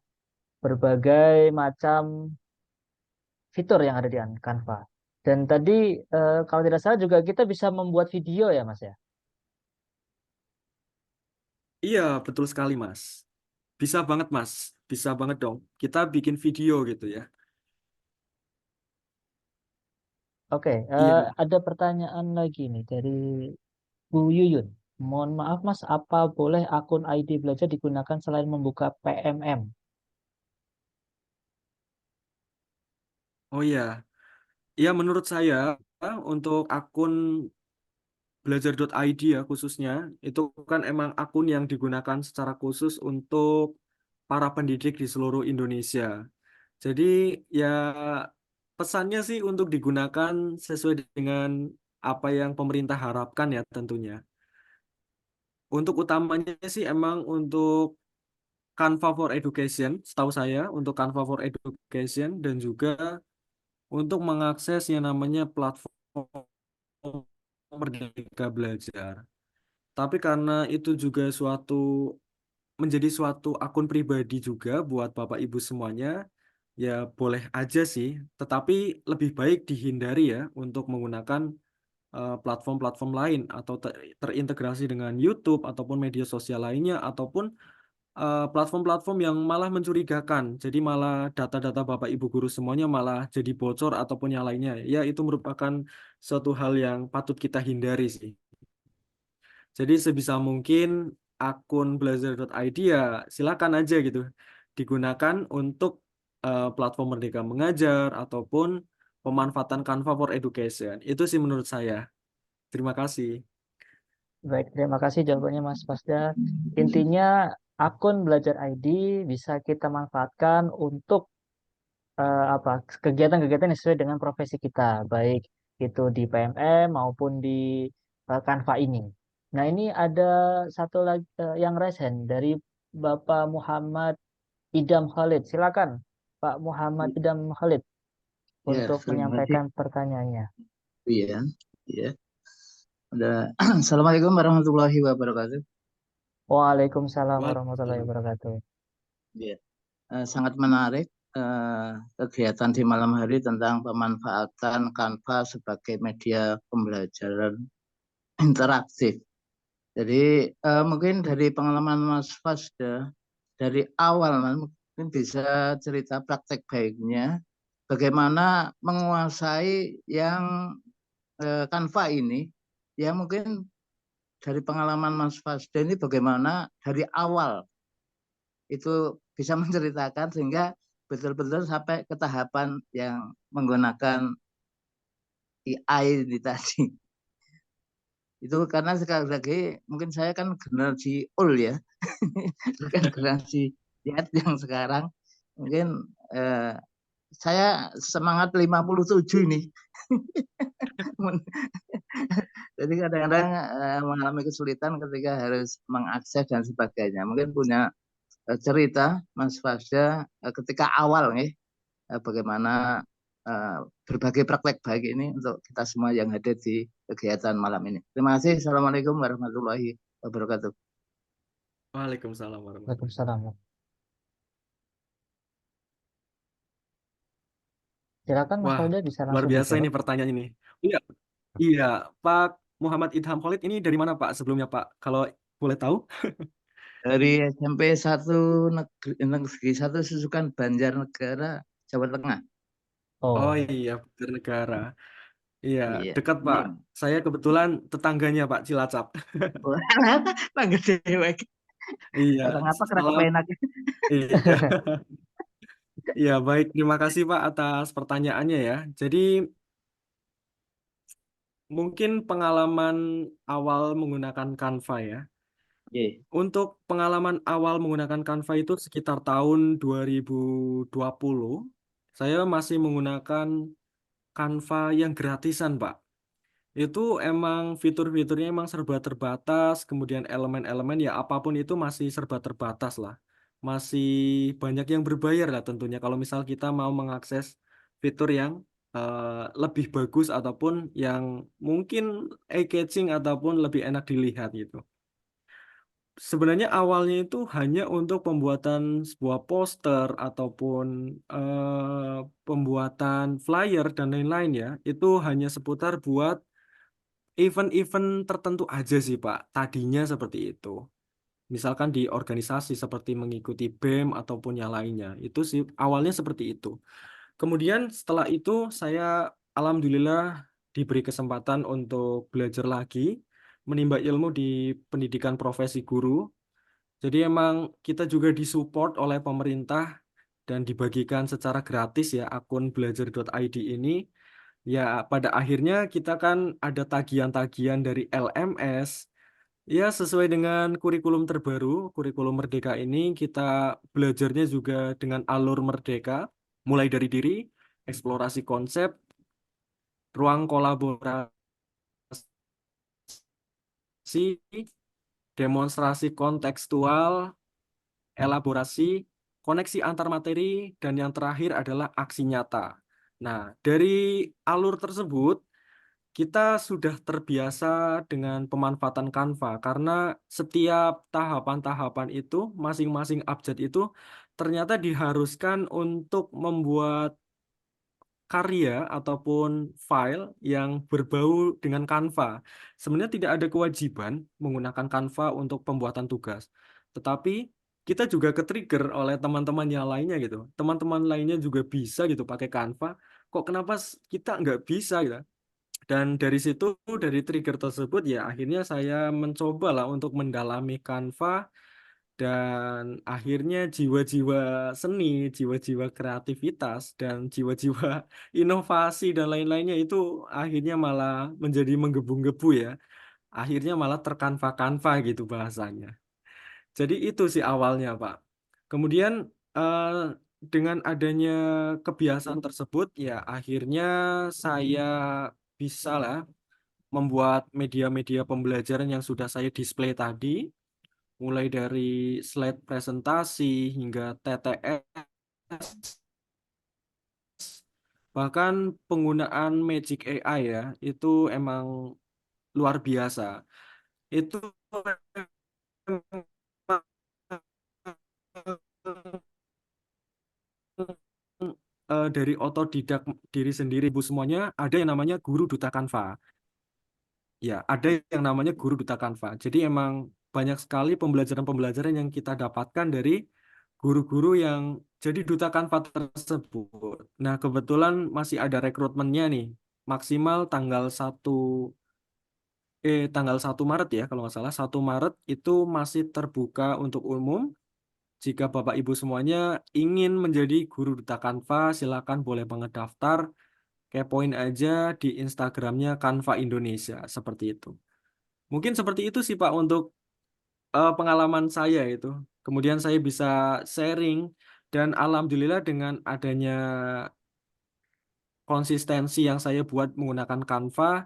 berbagai macam fitur yang ada di Canva. Dan tadi kalau tidak salah juga kita bisa membuat video ya Mas ya. Iya, betul sekali Mas. Bisa banget Mas. Bisa banget dong. Kita bikin video gitu ya. Oke, Iya. ada pertanyaan lagi nih dari Bu Yuyun. Mohon maaf Mas, apa boleh akun ID belajar digunakan selain membuka PMM? Oh iya. Iya menurut saya untuk akun belajar.id ya khususnya itu kan emang akun yang digunakan secara khusus untuk para pendidik di seluruh Indonesia. Jadi ya pesannya sih untuk digunakan sesuai dengan apa yang pemerintah harapkan ya tentunya. Untuk utamanya sih emang untuk Canva for Education, setahu saya untuk Canva for Education dan juga untuk mengakses yang namanya platform Merdeka Belajar. Tapi karena itu juga menjadi suatu akun pribadi juga buat Bapak Ibu semuanya, ya boleh aja sih. Tetapi lebih baik dihindari ya untuk menggunakan platform-platform lain atau terintegrasi dengan YouTube ataupun media sosial lainnya ataupun platform-platform yang malah mencurigakan. Jadi malah data-data Bapak Ibu guru semuanya malah jadi bocor ataupun yang lainnya. Ya itu merupakan suatu hal yang patut kita hindari sih. Jadi sebisa mungkin akun belajar.id ya silakan aja gitu digunakan untuk platform Merdeka Mengajar ataupun pemanfaatan Canva for Education. Itu sih menurut saya. Terima kasih. Baik, terima kasih jawabannya Mas Fasda. Intinya akun Belajar ID bisa kita manfaatkan untuk apa kegiatan-kegiatan yang sesuai dengan profesi kita, baik itu di PMM maupun di Canva ini. Nah, ini ada satu lagi yang resen dari Bapak Muhammad Idam Khalid. Silakan, Pak Muhammad Idam Khalid, Ya, untuk terima kasih. menyampaikan pertanyaannya. Iya, iya. Assalamualaikum warahmatullahi wabarakatuh. Waalaikumsalam warahmatullahi Waalaikumsalam. wabarakatuh. Iya. Sangat menarik kegiatan di malam hari tentang pemanfaatan Canva sebagai media pembelajaran interaktif. Jadi mungkin dari pengalaman Mas Fasda dari awal Mas, mungkin bisa cerita praktek baiknya bagaimana menguasai yang Canva ini, ya mungkin dari pengalaman Mas Fasda ini bagaimana dari awal itu bisa menceritakan sehingga betul-betul sampai ke tahapan yang menggunakan AI ini tadi. Itu karena sekali lagi mungkin saya kan generasi old ya, bukan generasi Z yang sekarang. Mungkin saya semangat 57 ini. Jadi kadang-kadang mengalami kesulitan ketika harus mengakses dan sebagainya. Mungkin punya cerita Mas Fasda ketika awal nih bagaimana berbagai praktek baik ini untuk kita semua yang hadir di kegiatan malam ini. Terima kasih. Assalamualaikum warahmatullahi wabarakatuh. Waalaikumsalam warahmatullahi Waalaikumsalam. Silakan Mas Wah, Faldo, bisa luar langsung biasa dijawab. ini pertanyaan ini. Iya, iya, Pak Muhammad Idham Khalid ini dari mana Pak sebelumnya Pak? Kalau boleh tahu? Dari SMP 1 Negeri 1 Susukan Banjarnegara, Jawa Tengah. Oh Oh, iya, Banjarnegara. Iya, Iya. dekat Pak. Iya. Saya kebetulan tetangganya Pak Cilacap. Tangga dewek. Iya, Orang apa kena salam. kepenak. Iya, iya baik. Terima kasih Pak atas pertanyaannya ya. Jadi mungkin pengalaman awal menggunakan Canva ya. Iya. Untuk pengalaman awal menggunakan Canva itu sekitar tahun 2020, saya masih menggunakan Canva yang gratisan, Pak. Itu emang fitur-fiturnya emang serba terbatas, kemudian elemen-elemen ya apapun itu masih serba terbatas lah. Masih banyak yang berbayar lah tentunya kalau misal kita mau mengakses fitur yang lebih bagus ataupun yang mungkin eye-catching ataupun lebih enak dilihat gitu. Sebenarnya awalnya itu hanya untuk pembuatan sebuah poster ataupun pembuatan flyer dan lain-lain ya. Itu hanya seputar buat event-event tertentu aja sih Pak. Tadinya seperti itu. Misalkan di organisasi seperti mengikuti BEM ataupun yang lainnya. Itu sih awalnya seperti itu. Kemudian setelah itu saya alhamdulillah diberi kesempatan untuk belajar lagi, menimba ilmu di pendidikan profesi guru. Jadi emang kita juga disupport oleh pemerintah dan dibagikan secara gratis ya akun belajar.id ini. Ya pada akhirnya kita kan ada tagihan-tagihan dari LMS. Ya sesuai dengan kurikulum terbaru, kurikulum Merdeka ini kita belajarnya juga dengan alur Merdeka, mulai dari diri, eksplorasi konsep, ruang kolaborasi, demonstrasi kontekstual, elaborasi, koneksi antar materi, dan yang terakhir adalah aksi nyata. Nah, dari alur tersebut, kita sudah terbiasa dengan pemanfaatan Canva karena setiap tahapan-tahapan itu, masing-masing abjad itu ternyata diharuskan untuk membuat karya ataupun file yang berbau dengan Canva. Sebenarnya tidak ada kewajiban menggunakan Canva untuk pembuatan tugas, tetapi kita juga ke-trigger oleh teman-teman yang lainnya gitu. Teman-teman lainnya juga bisa gitu pakai Canva. Kok kenapa kita nggak bisa gitu? Dan dari situ, dari trigger tersebut ya akhirnya saya mencoba lah untuk mendalami Canva dan akhirnya jiwa-jiwa seni, jiwa-jiwa kreativitas, dan jiwa-jiwa inovasi dan lain-lainnya itu akhirnya malah menjadi menggebu-gebu ya. Akhirnya malah terkanva-kanva gitu bahasanya. Jadi itu sih awalnya, Pak. Kemudian eh, dengan adanya kebiasaan tersebut ya akhirnya saya bisa lah membuat media-media pembelajaran yang sudah saya display tadi, mulai dari slide presentasi hingga TTS, bahkan penggunaan Magic AI ya, itu emang luar biasa. Itu dari otodidak diri sendiri, Bu, semuanya ada yang namanya guru duta Canva. Ya, ada yang namanya guru duta Canva. Jadi emang banyak sekali pembelajaran-pembelajaran yang kita dapatkan dari guru-guru yang jadi duta Canva tersebut. Nah, kebetulan masih ada rekrutmennya nih. Maksimal tanggal 1 Maret ya, kalau nggak salah. 1 Maret itu masih terbuka untuk umum. Jika Bapak Ibu semuanya ingin menjadi guru duta Canva, silakan boleh banget daftar. Kepoin aja di Instagramnya Canva Indonesia, seperti itu. Mungkin seperti itu sih Pak untuk pengalaman saya itu. Kemudian saya bisa sharing dan alhamdulillah dengan adanya konsistensi yang saya buat menggunakan Canva,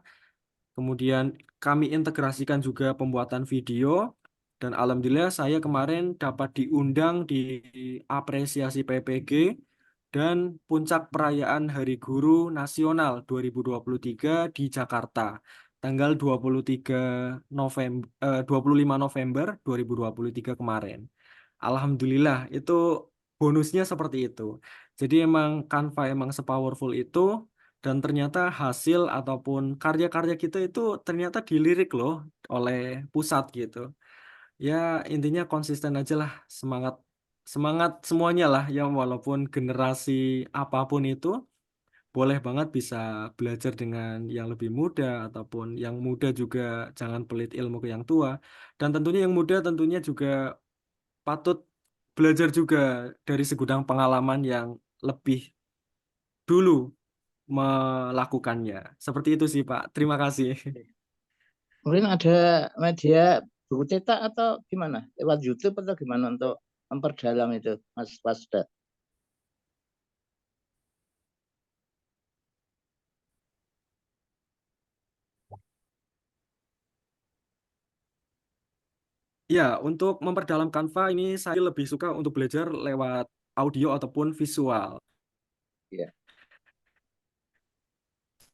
kemudian kami integrasikan juga pembuatan video dan alhamdulillah saya kemarin dapat diundang di apresiasi PPG dan puncak perayaan Hari Guru Nasional 2023 di Jakarta tanggal 25 November 2023 kemarin. Alhamdulillah itu bonusnya seperti itu. Jadi emang Canva emang sepowerful itu dan ternyata hasil ataupun karya-karya kita itu ternyata dilirik loh oleh pusat gitu. Ya intinya konsisten aja lah, semangat semangat semuanya lah ya, walaupun generasi apapun itu boleh banget bisa belajar dengan yang lebih muda ataupun yang muda juga jangan pelit ilmu ke yang tua. Dan tentunya yang muda tentunya juga patut belajar juga dari segudang pengalaman yang lebih dulu melakukannya. Seperti itu sih Pak. Terima kasih. Mungkin ada media buku cetak atau gimana? Lewat YouTube atau gimana untuk memperdalam itu, Mas Wasda? Ya, untuk memperdalam Canva ini saya lebih suka untuk belajar lewat audio ataupun visual. Ya.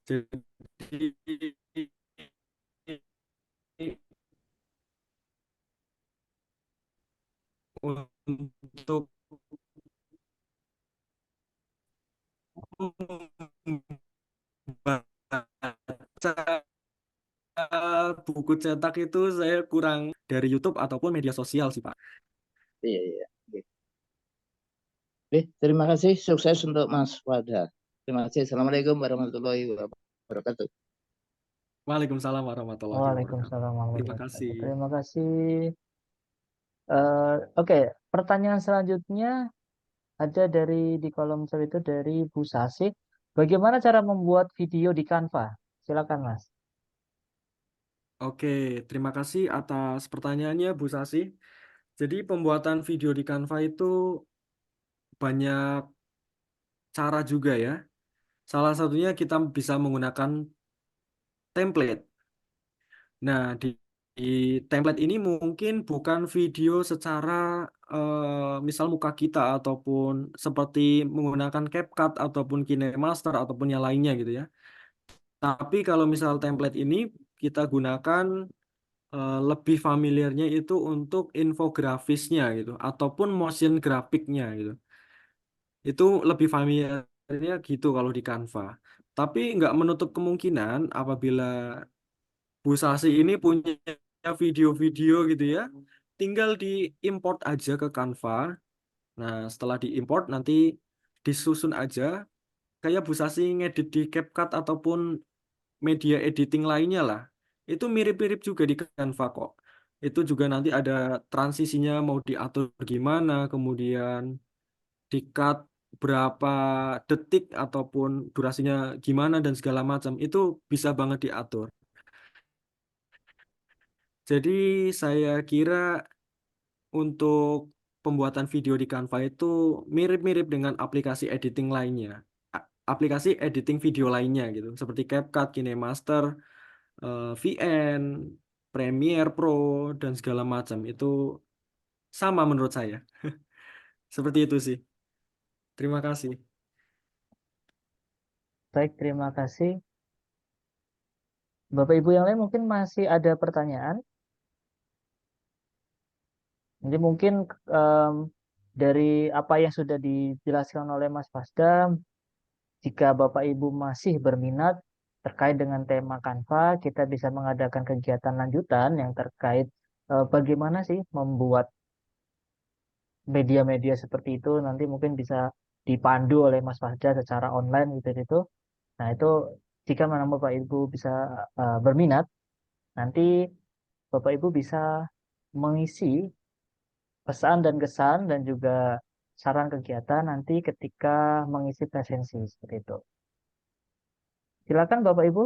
Jadi untuk membaca buku cetak itu saya kurang dari YouTube ataupun media sosial sih Pak. Iya, iya. Oke, terima kasih. Sukses untuk Mas Wada. Terima kasih. Assalamualaikum warahmatullahi wabarakatuh. Waalaikumsalam warahmatullahi wabarakatuh. Waalaikumsalam Terima warahmatullahi kasih. wabarakatuh. Terima kasih. Oke, pertanyaan selanjutnya ada di kolom chat itu dari Bu Sasi. Bagaimana cara membuat video di Canva? Silakan, Mas. Oke, terima kasih atas pertanyaannya Bu Sasi. Jadi pembuatan video di Canva itu banyak cara juga ya. Salah satunya kita bisa menggunakan template. Nah, di template ini mungkin bukan video secara misal muka kita ataupun seperti menggunakan CapCut ataupun KineMaster ataupun yang lainnya gitu ya. Tapi kalau misal template ini kita gunakan lebih familiarnya itu untuk infografisnya gitu ataupun motion grafiknya gitu. Itu lebih familiarnya gitu kalau di Canva. Tapi nggak menutup kemungkinan apabila Bu Sasi ini punya video-video gitu ya, tinggal diimport aja ke Canva. Nah, setelah diimport nanti disusun aja kayak Bu Sasi ngedit di CapCut ataupun media editing lainnya lah. Itu mirip-mirip juga di Canva kok. Itu juga nanti ada transisinya mau diatur gimana, kemudian di-cut berapa detik ataupun durasinya gimana dan segala macam. Itu bisa banget diatur. Jadi saya kira untuk pembuatan video di Canva itu mirip-mirip dengan aplikasi editing lainnya. Aplikasi editing video lainnya gitu, seperti CapCut, KineMaster, VN, Premiere Pro, dan segala macam. Itu sama menurut saya. Seperti itu sih. Terima kasih. Baik, terima kasih. Bapak Ibu yang lain mungkin masih ada pertanyaan. Jadi mungkin em, dari apa yang sudah dijelaskan oleh Mas Fasda, jika Bapak Ibu masih berminat terkait dengan tema Canva, kita bisa mengadakan kegiatan lanjutan yang terkait bagaimana sih membuat media-media seperti itu. Nanti mungkin bisa dipandu oleh Mas Fasda secara online gitu. Nah, itu jika memang Bapak Ibu bisa berminat, nanti Bapak Ibu bisa mengisi pesan dan kesan dan juga saran kegiatan nanti ketika mengisi presensi seperti itu. Silakan Bapak Ibu,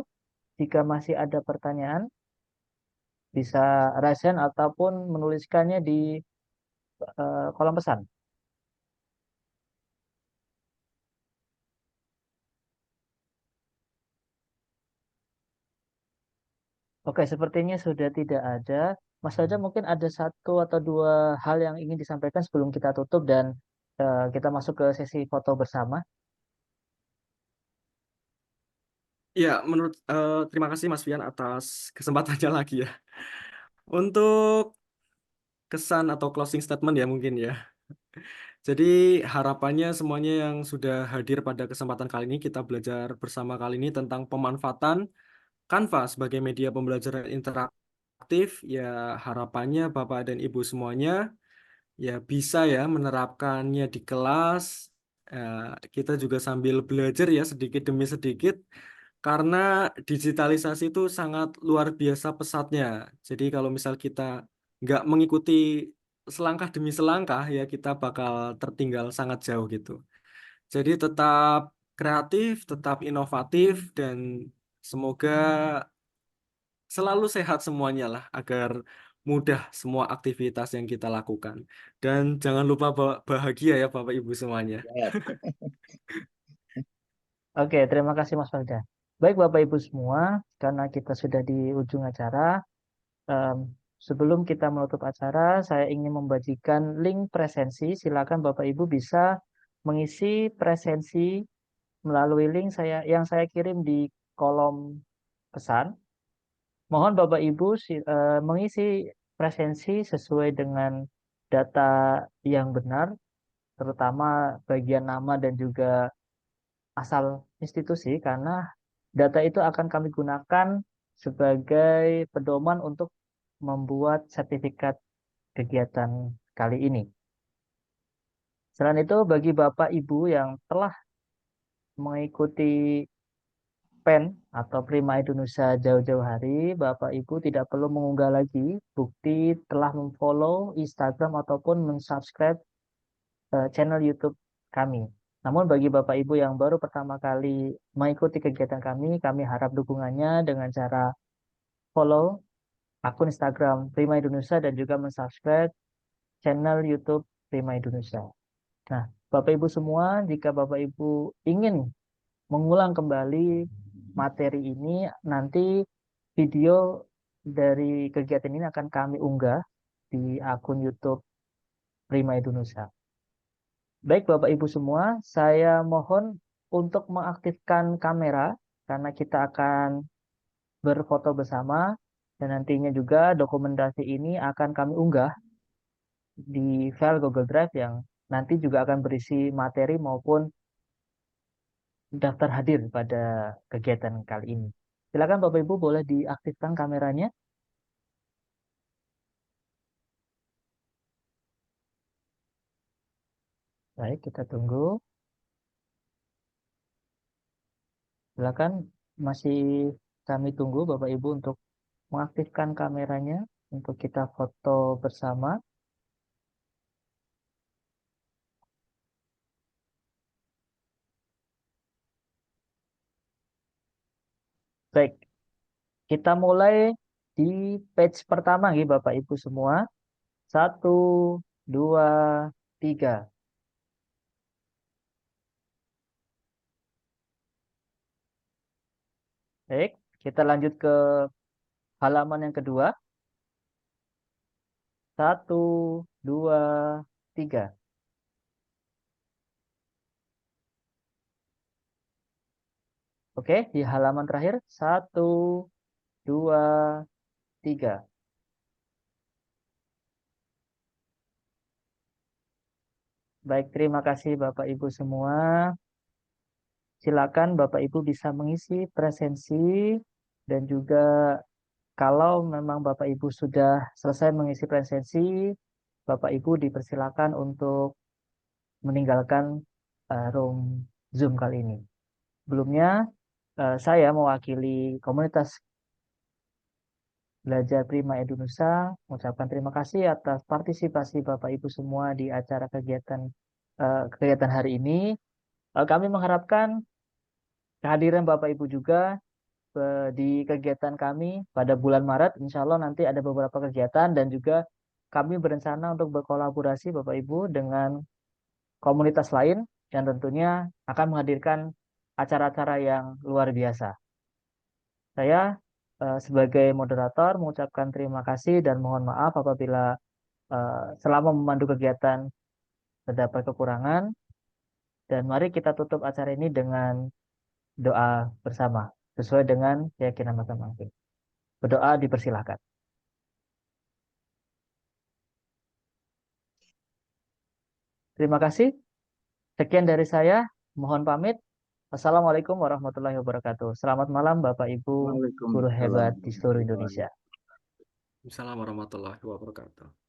jika masih ada pertanyaan, bisa raisen ataupun menuliskannya di kolom pesan. Oke, sepertinya sudah tidak ada. Mas saja mungkin ada satu atau dua hal yang ingin disampaikan sebelum kita tutup dan kita masuk ke sesi foto bersama. Ya, terima kasih Mas Fian atas kesempatannya lagi ya. Untuk kesan atau closing statement ya mungkin ya. Jadi harapannya semuanya yang sudah hadir pada kesempatan kali ini kita belajar bersama kali ini tentang pemanfaatan Canva sebagai media pembelajaran interaktif. Ya harapannya Bapak dan Ibu semuanya ya bisa ya menerapkannya di kelas. Eh, kita juga sambil belajar ya sedikit demi sedikit karena digitalisasi itu sangat luar biasa pesatnya. Jadi kalau misal kita nggak mengikuti selangkah demi selangkah ya kita bakal tertinggal sangat jauh gitu. Jadi tetap kreatif, tetap inovatif dan semoga selalu sehat semuanya lah agar mudah semua aktivitas yang kita lakukan. Dan jangan lupa bahagia ya Bapak Ibu semuanya. Ya. Oke, terima kasih Mas Falda. Baik Bapak Ibu semua, karena kita sudah di ujung acara, em, sebelum kita menutup acara, saya ingin membagikan link presensi. Silakan Bapak Ibu bisa mengisi presensi melalui link yang saya kirim di kolom pesan. Mohon Bapak Ibu mengisi presensi sesuai dengan data yang benar, terutama bagian nama dan juga asal institusi, karena data itu akan kami gunakan sebagai pedoman untuk membuat sertifikat kegiatan kali ini. Selain itu, bagi Bapak Ibu yang telah mengikuti PEN atau Prima Indonesia jauh-jauh hari, Bapak Ibu tidak perlu mengunggah lagi bukti telah memfollow Instagram ataupun mensubscribe channel YouTube kami. Namun bagi Bapak Ibu yang baru pertama kali mengikuti kegiatan kami harap dukungannya dengan cara follow akun Instagram Prima Indonesia dan juga mensubscribe channel YouTube Prima Indonesia. Nah, Bapak Ibu semua, jika Bapak Ibu ingin mengulang kembali materi ini, nanti video dari kegiatan ini akan kami unggah di akun YouTube Prima Indonesia. Baik Bapak Ibu semua, saya mohon untuk mengaktifkan kamera karena kita akan berfoto bersama dan nantinya juga dokumentasi ini akan kami unggah di file Google Drive yang nanti juga akan berisi materi maupun daftar hadir pada kegiatan kali ini. Silakan Bapak Ibu boleh diaktifkan kameranya. Baik, kita tunggu. Silakan masih kami tunggu Bapak Ibu untuk mengaktifkan kameranya untuk kita foto bersama. Baik, kita mulai di page pertama nih Bapak Ibu semua. Satu, dua, tiga. Baik, kita lanjut ke halaman yang kedua. 1, 2, 3. Oke, di halaman terakhir. 1, 2, 3. Baik, terima kasih Bapak Ibu semua. Silakan Bapak Ibu bisa mengisi presensi dan juga kalau memang Bapak Ibu sudah selesai mengisi presensi, Bapak Ibu dipersilakan untuk meninggalkan room Zoom kali ini. Sebelumnya, saya mewakili komunitas Belajar Prima Indonesia mengucapkan terima kasih atas partisipasi Bapak Ibu semua di acara kegiatan hari ini. Kami mengharapkan kehadiran Bapak Ibu juga di kegiatan kami pada bulan Maret. Insya Allah nanti ada beberapa kegiatan dan juga kami berencana untuk berkolaborasi Bapak Ibu dengan komunitas lain yang tentunya akan menghadirkan acara-acara yang luar biasa. Saya sebagai moderator mengucapkan terima kasih dan mohon maaf apabila selama memandu kegiatan terdapat kekurangan. Dan mari kita tutup acara ini dengan doa bersama sesuai dengan keyakinan masing-masing. Berdoa dipersilahkan. Terima kasih. Sekian dari saya. Mohon pamit. Assalamualaikum warahmatullahi wabarakatuh. Selamat malam Bapak Ibu guru Waalaikumsalam hebat di seluruh warahmatullahi Indonesia. Assalamualaikum warahmatullahi wabarakatuh.